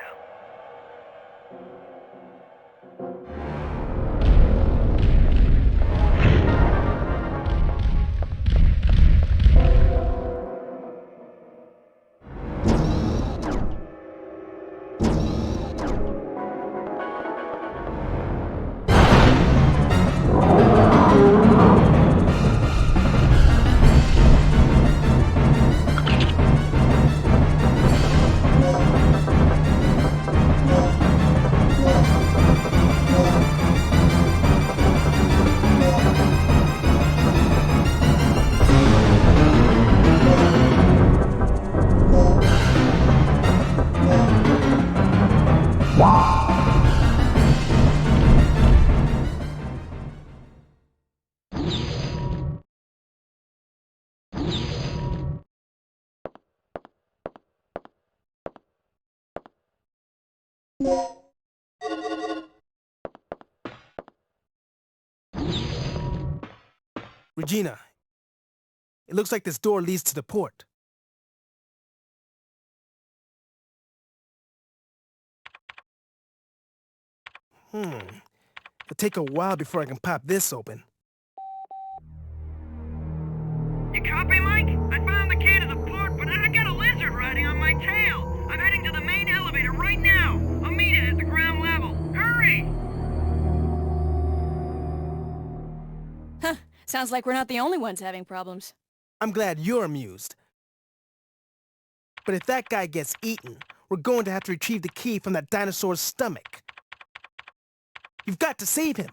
Regina, it looks like this door leads to the port. It'll take a while before I can pop this open. You copy, Mike? I found the key to the port, but I got a lizard riding on my tail. I'm heading to the main elevator right now. I'll meet it at the ground level. Hurry! Huh. Sounds like we're not the only ones having problems. I'm glad you're amused. But if that guy gets eaten, we're going to have to retrieve the key from that dinosaur's stomach. You've got to save him.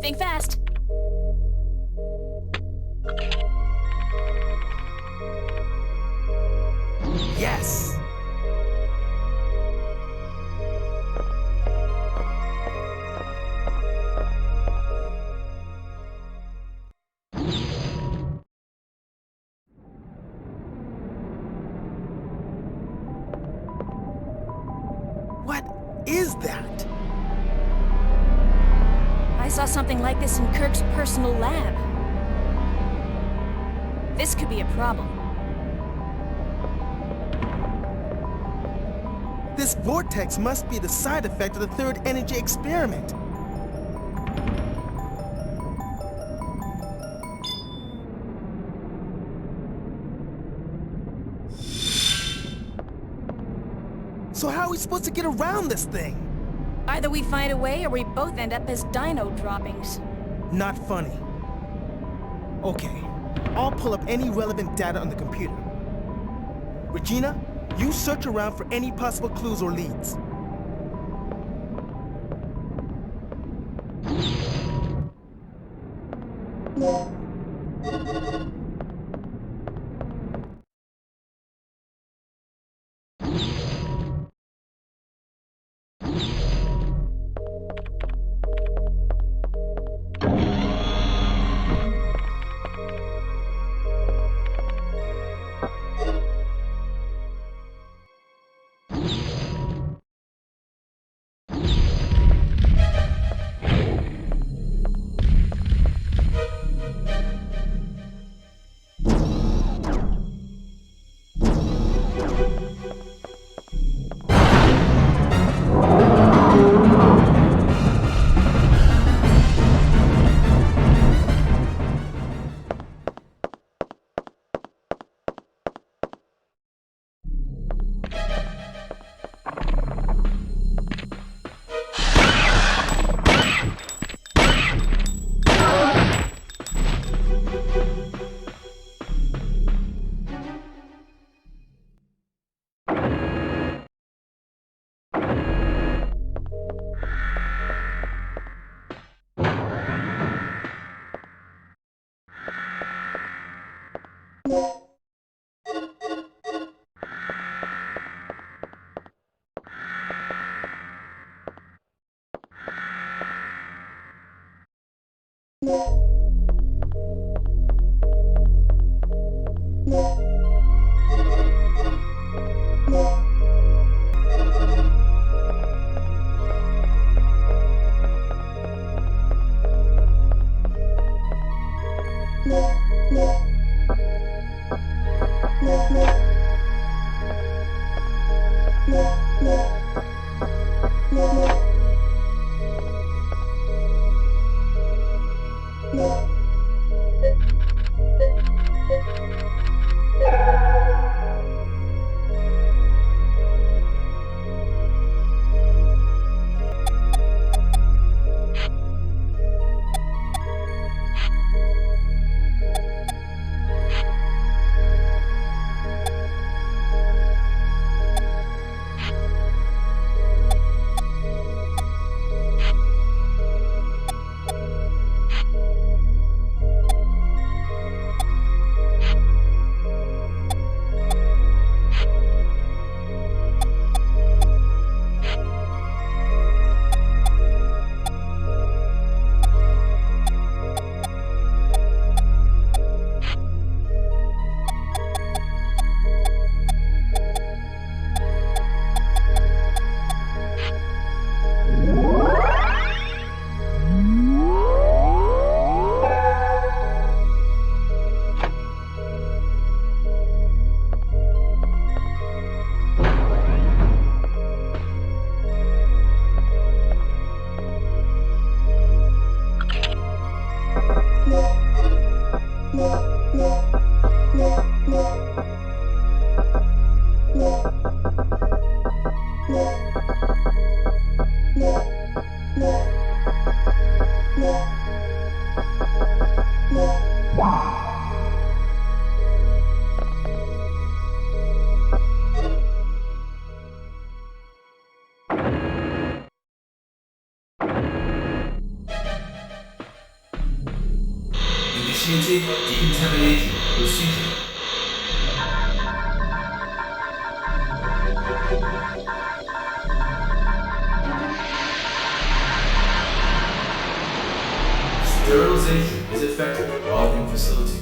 Think fast. Yes! What is that? I saw something like this in Kirk's personal lab. This could be a problem. This vortex must be the side effect of the third energy experiment. So how are we supposed to get around this thing? Either we find a way or we both end up as Dino droppings. Not funny. Okay, I'll pull up any relevant data on the computer. Regina, you search around for any possible clues or leads. Initiating decontamination procedure. Sterilization is effective while in facility.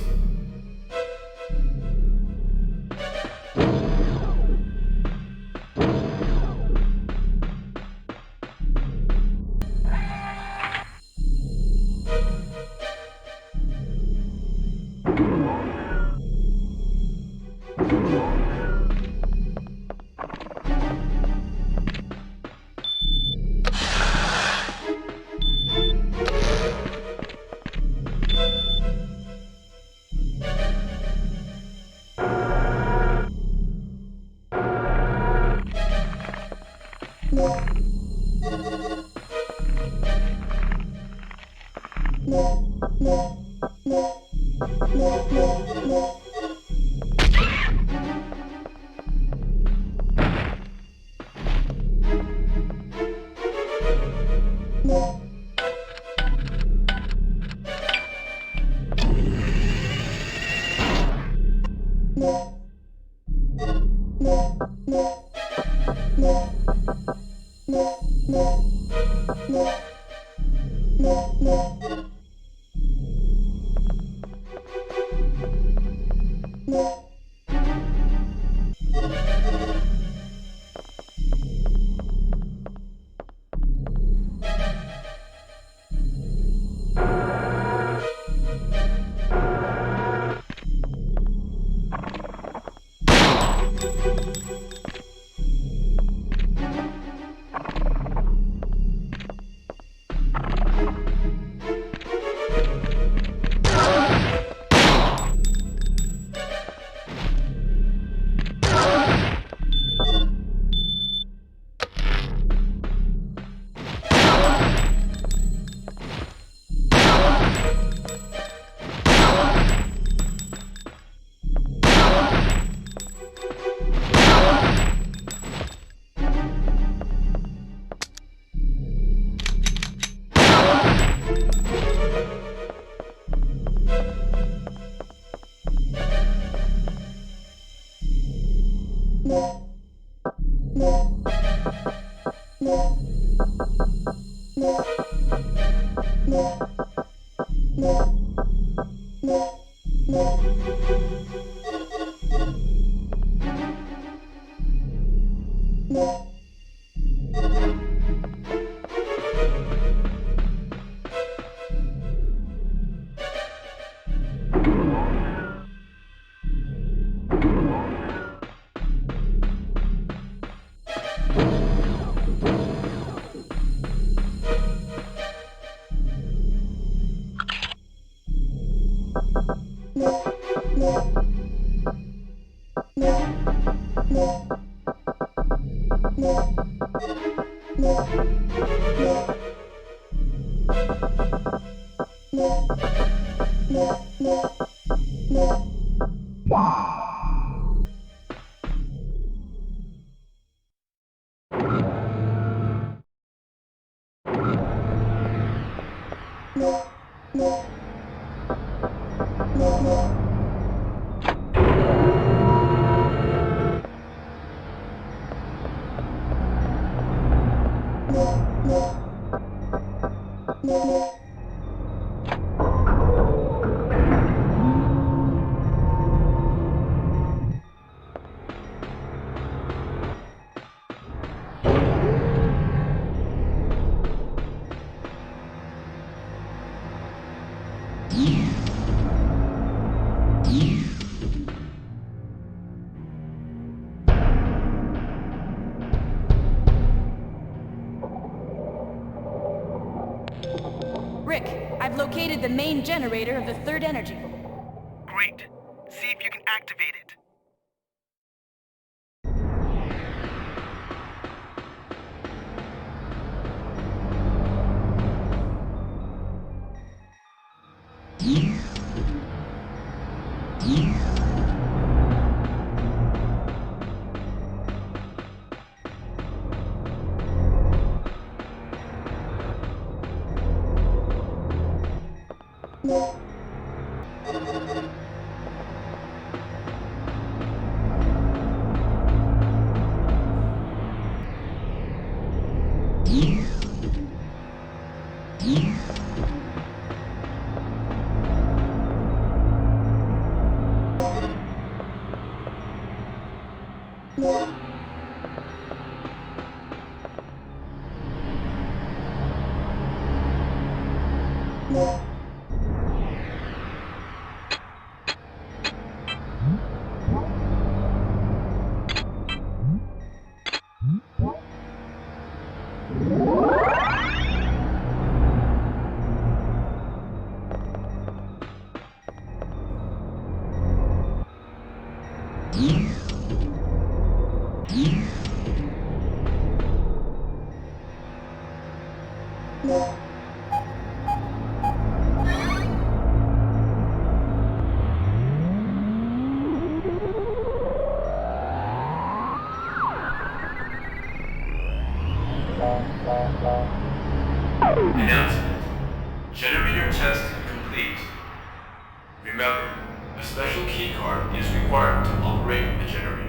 Rick, I've located the main generator of the third energy. Great. See if you can activate it. Announcement. Generator test complete. Remember, a special keycard is required to operate the generator.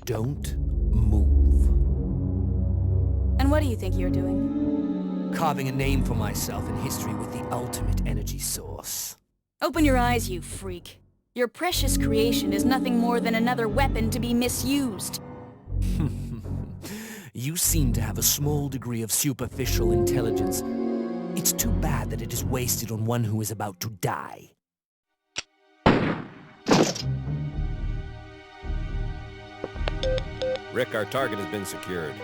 Don't move. And what do you think you're doing? Carving a name for myself in history with the ultimate energy source. Open your eyes, you freak. Your precious creation is nothing more than another weapon to be misused. You seem to have a small degree of superficial intelligence. It's too bad that it is wasted on one who is about to die. Rick, our target has been secured.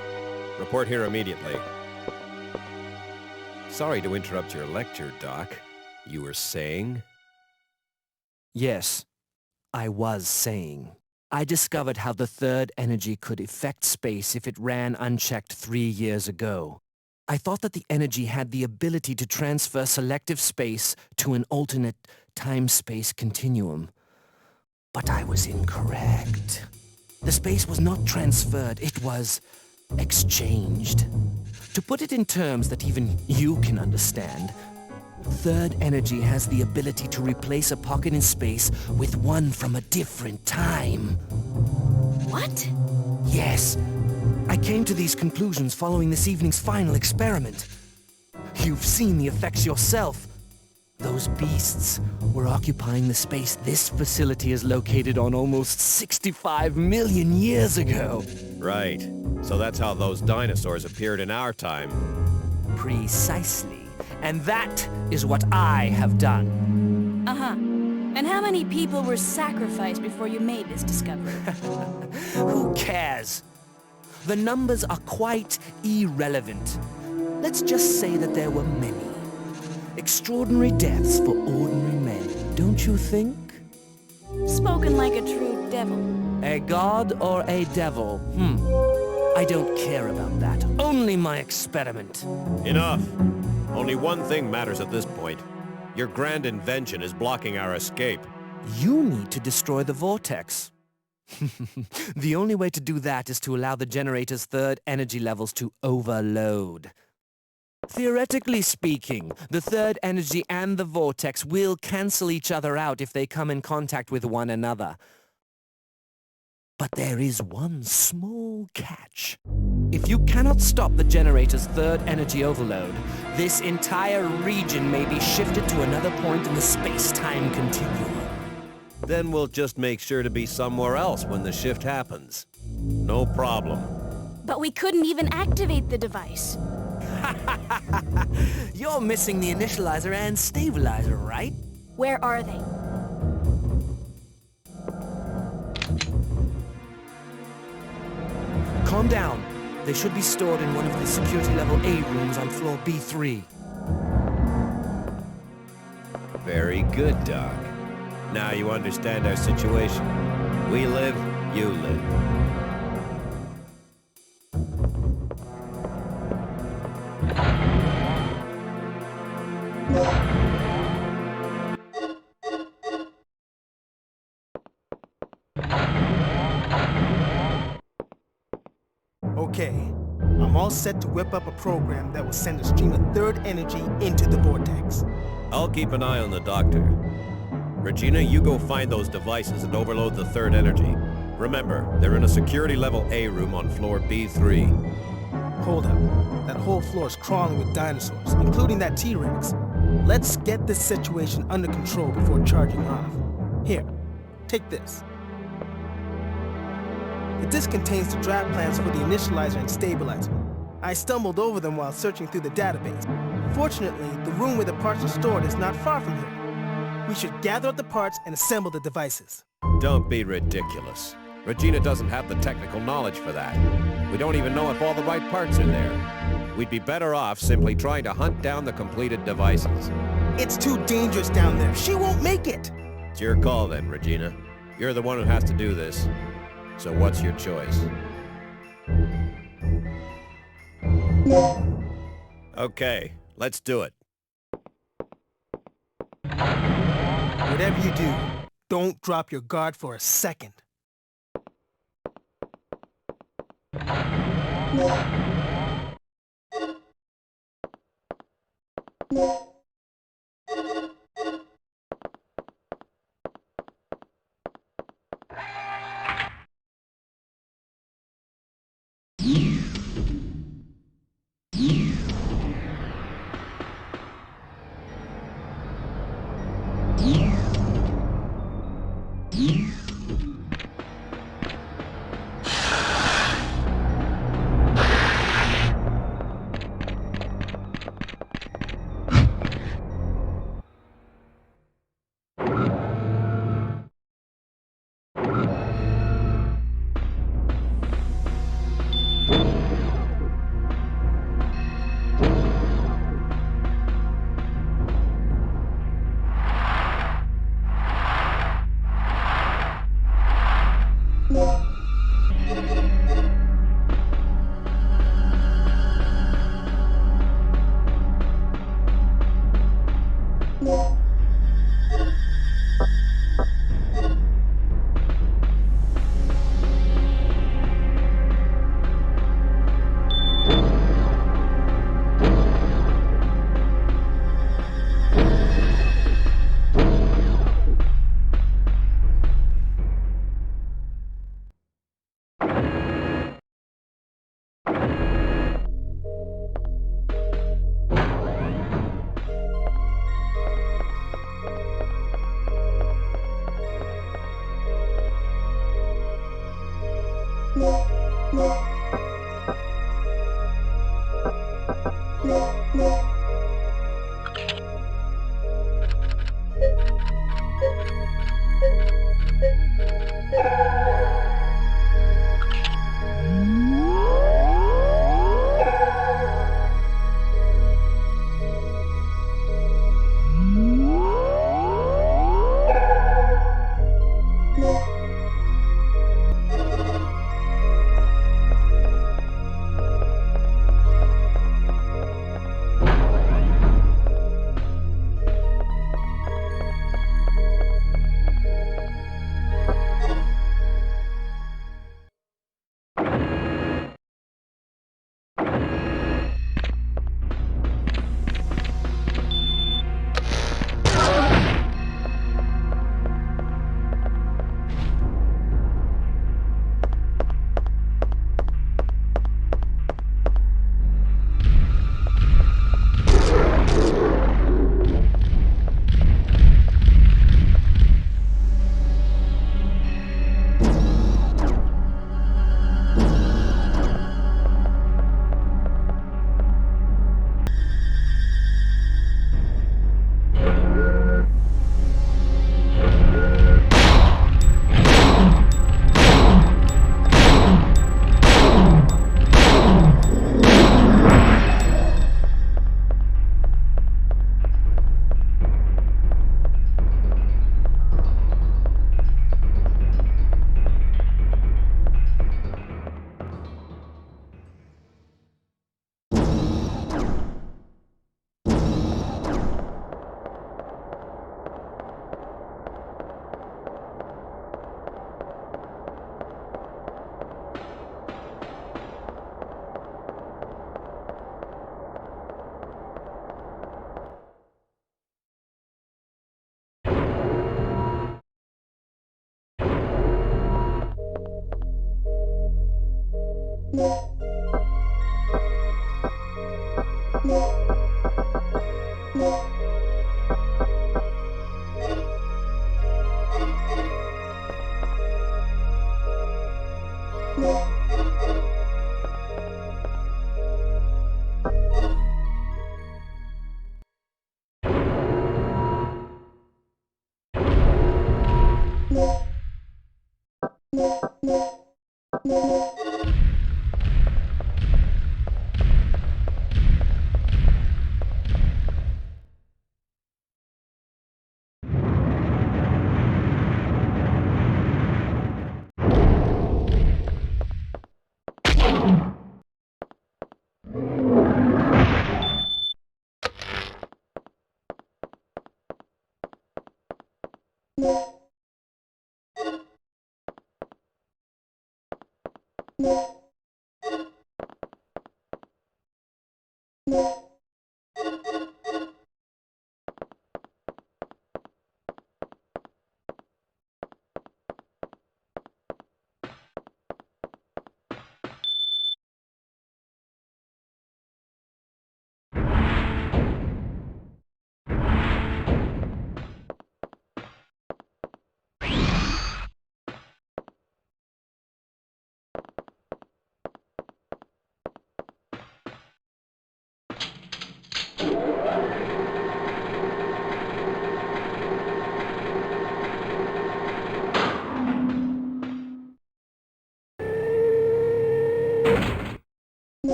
Report here immediately. Sorry to interrupt your lecture, Doc. You were saying? Yes, I was saying. I discovered how the third energy could affect space if it ran unchecked 3 years ago. I thought that the energy had the ability to transfer selective space to an alternate time-space continuum. But I was incorrect. The space was not transferred, it was exchanged. To put it in terms that even you can understand, third energy has the ability to replace a pocket in space with one from a different time. What? Yes. I came to these conclusions following this evening's final experiment. You've seen the effects yourself. Those beasts were occupying the space this facility is located on almost 65 million years ago. Right. So that's how those dinosaurs appeared in our time. Precisely. And that is what I have done. Uh-huh. And how many people were sacrificed before you made this discovery? Who cares? The numbers are quite irrelevant. Let's just say that there were many. Extraordinary deaths for ordinary men, don't you think? Spoken like a true devil. A god or a devil? I don't care about that. Only my experiment. Enough. Only one thing matters at this point. Your grand invention is blocking our escape. You need to destroy the vortex. The only way to do that is to allow the generator's third energy levels to overload. Theoretically speaking, the third energy and the vortex will cancel each other out if they come in contact with one another. But there is one small catch. If you cannot stop the generator's third energy overload, this entire region may be shifted to another point in the space-time continuum. Then we'll just make sure to be somewhere else when the shift happens. No problem. But we couldn't even activate the device. You're missing the initializer and stabilizer, right? Where are they? Calm down. They should be stored in one of the security level A rooms on floor B3. Very good, Doc. Now you understand our situation. We live, you live. Okay, I'm all set to whip up a program that will send a stream of third energy into the vortex. I'll keep an eye on the doctor. Regina, you go find those devices and overload the third energy. Remember, they're in a security level A room on floor B3. Hold up. That whole floor is crawling with dinosaurs, including that T-Rex. Let's get this situation under control before charging off. Here, take this. The disk contains the draft plans for the initializer and stabilizer. I stumbled over them while searching through the database. Fortunately, the room where the parts are stored is not far from here. We should gather up the parts and assemble the devices. Don't be ridiculous. Regina doesn't have the technical knowledge for that. We don't even know if all the right parts are there. We'd be better off simply trying to hunt down the completed devices. It's too dangerous down there. She won't make it. It's your call then, Regina. You're the one who has to do this. So what's your choice? Okay, let's do it. Whatever you do, don't drop your guard for a second.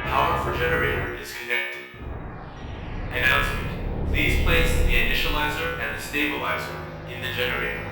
Power for generator is connected. Announcement. Please place the initializer and the stabilizer in the generator.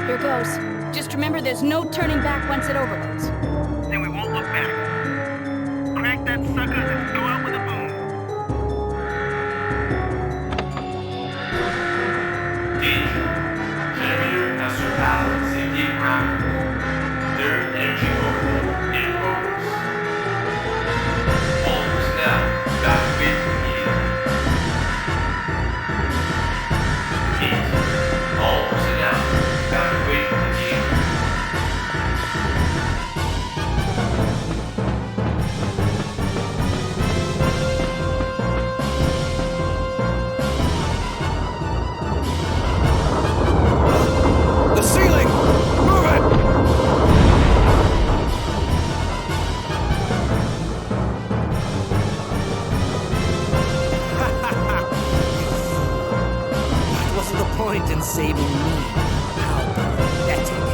Here goes. Just remember there's no turning back once it overloads. Then we won't look back. Crank that sucker and go out with a boom. Danger. Generator has surpassed safety parameters. Third energy overload in progress. All personnel evacuate immediately. Repeat. All personnel evacuate immediately. The ceiling! Move it! What was the point in saving me? How pathetic.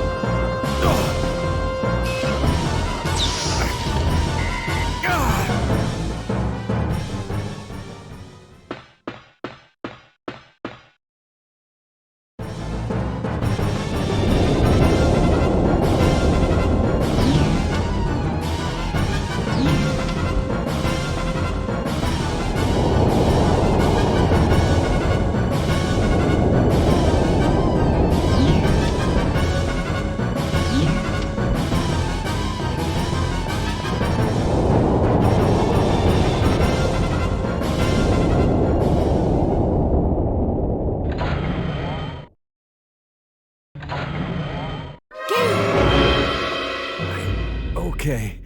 Okay.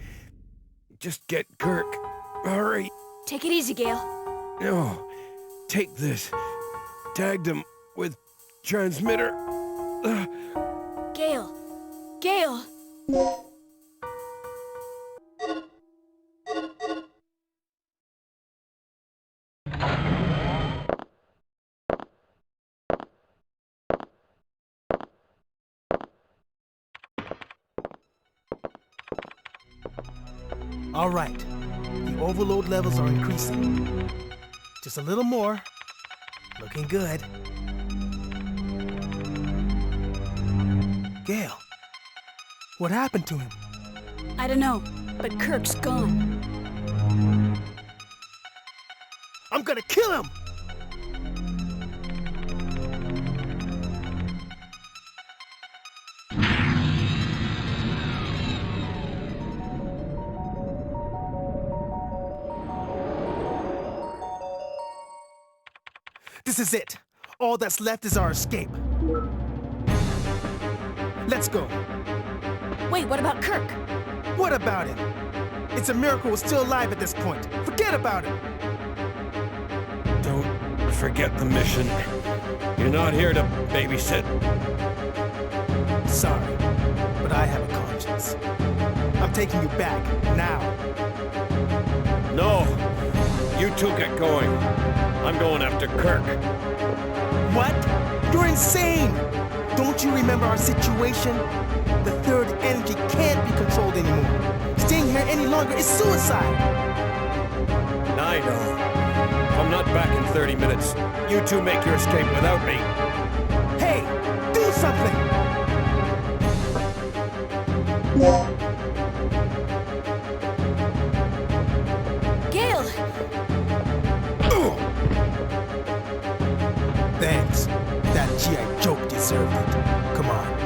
Just get Kirk. Hurry. Take it easy, Gale. No. Take this. Tagged him with transmitter. Gale. Gale. All right. The overload levels are increasing. Just a little more. Looking good. Gale, what happened to him? I don't know, but Kirk's gone. I'm gonna kill him! This is it. All that's left is our escape. Let's go. Wait, what about Kirk? What about him? It's a miracle we're still alive at this point. Forget about him. Don't forget the mission. You're not here to babysit. Sorry, but I have a conscience. I'm taking you back, now. No. You two get going. I'm going after Kirk. What? You're insane! Don't you remember our situation? The third energy can't be controlled anymore. Staying here any longer is suicide! I know. If I'm not back in 30 minutes, you two make your escape without me. Hey! Do something! Gale! Thanks. That G.I. joke deserved it. Come on.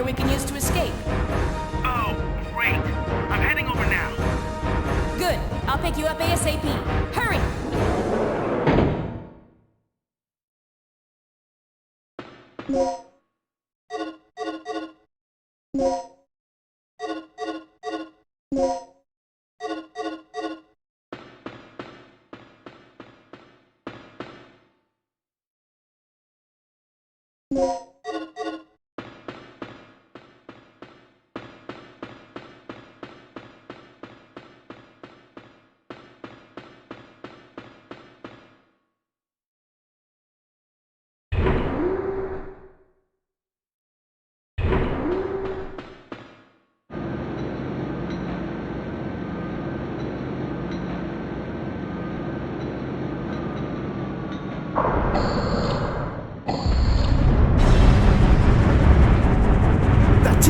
we can use to escape. Oh, great. I'm heading over now. Good. I'll pick you up ASAP. Hurry!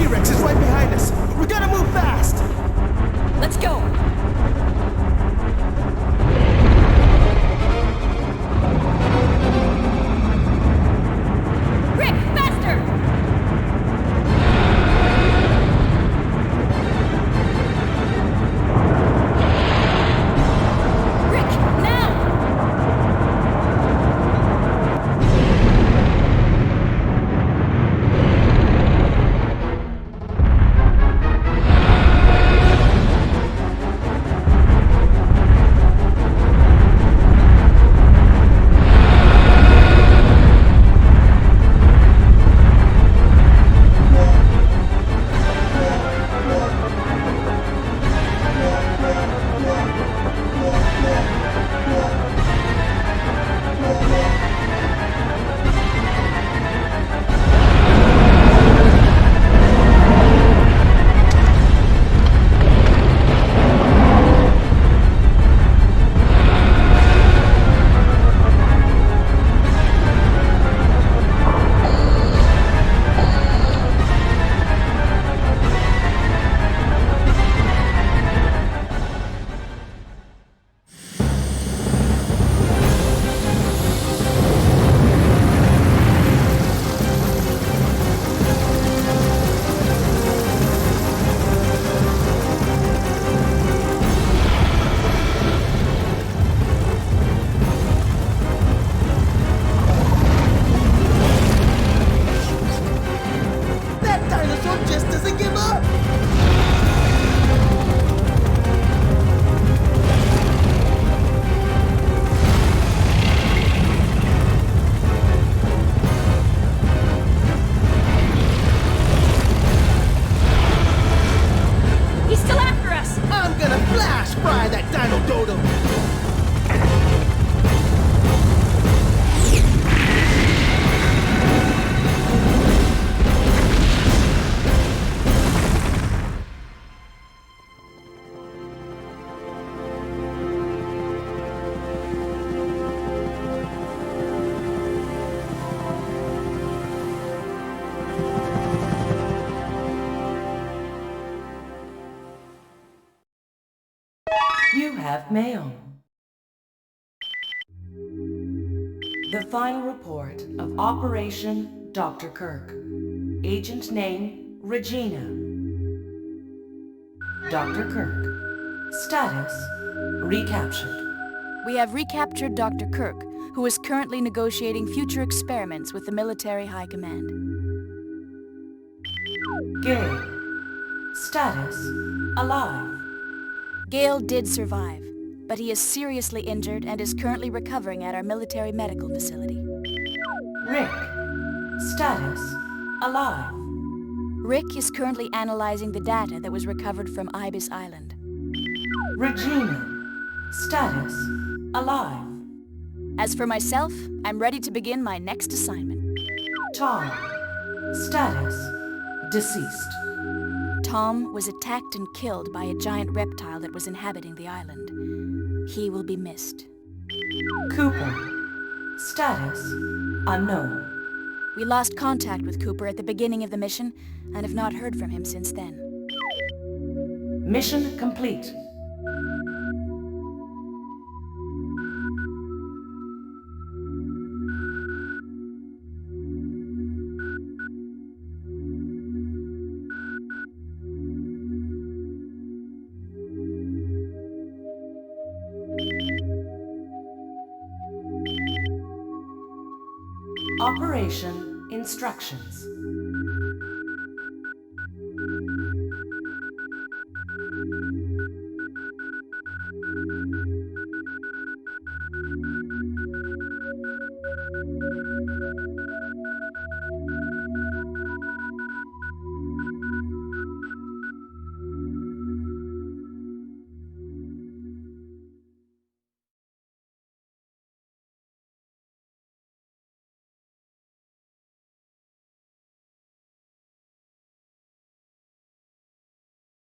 T-Rex is right behind us. We gotta move fast. Let's go! Rick, faster! Rick, now! That dinosaur just doesn't give up. He's still after us! I'm gonna flash fry that dino dodo. You have mail. The final report of Operation Dr. Kirk. Agent name, Regina. Dr. Kirk. Status, recaptured. We have recaptured Dr. Kirk, who is currently negotiating future experiments with the military high command. Gale. Status, alive. Gale did survive, but he is seriously injured and is currently recovering at our military medical facility. Rick. Status, alive. Rick is currently analyzing the data that was recovered from Ibis Island. Regina. Status, alive. As for myself, I'm ready to begin my next assignment. Tom. Status, deceased. Tom was attacked and killed by a giant reptile that was inhabiting the island. He will be missed. Cooper. Status, unknown. We lost contact with Cooper at the beginning of the mission and have not heard from him since then. Mission complete. Operation instructions.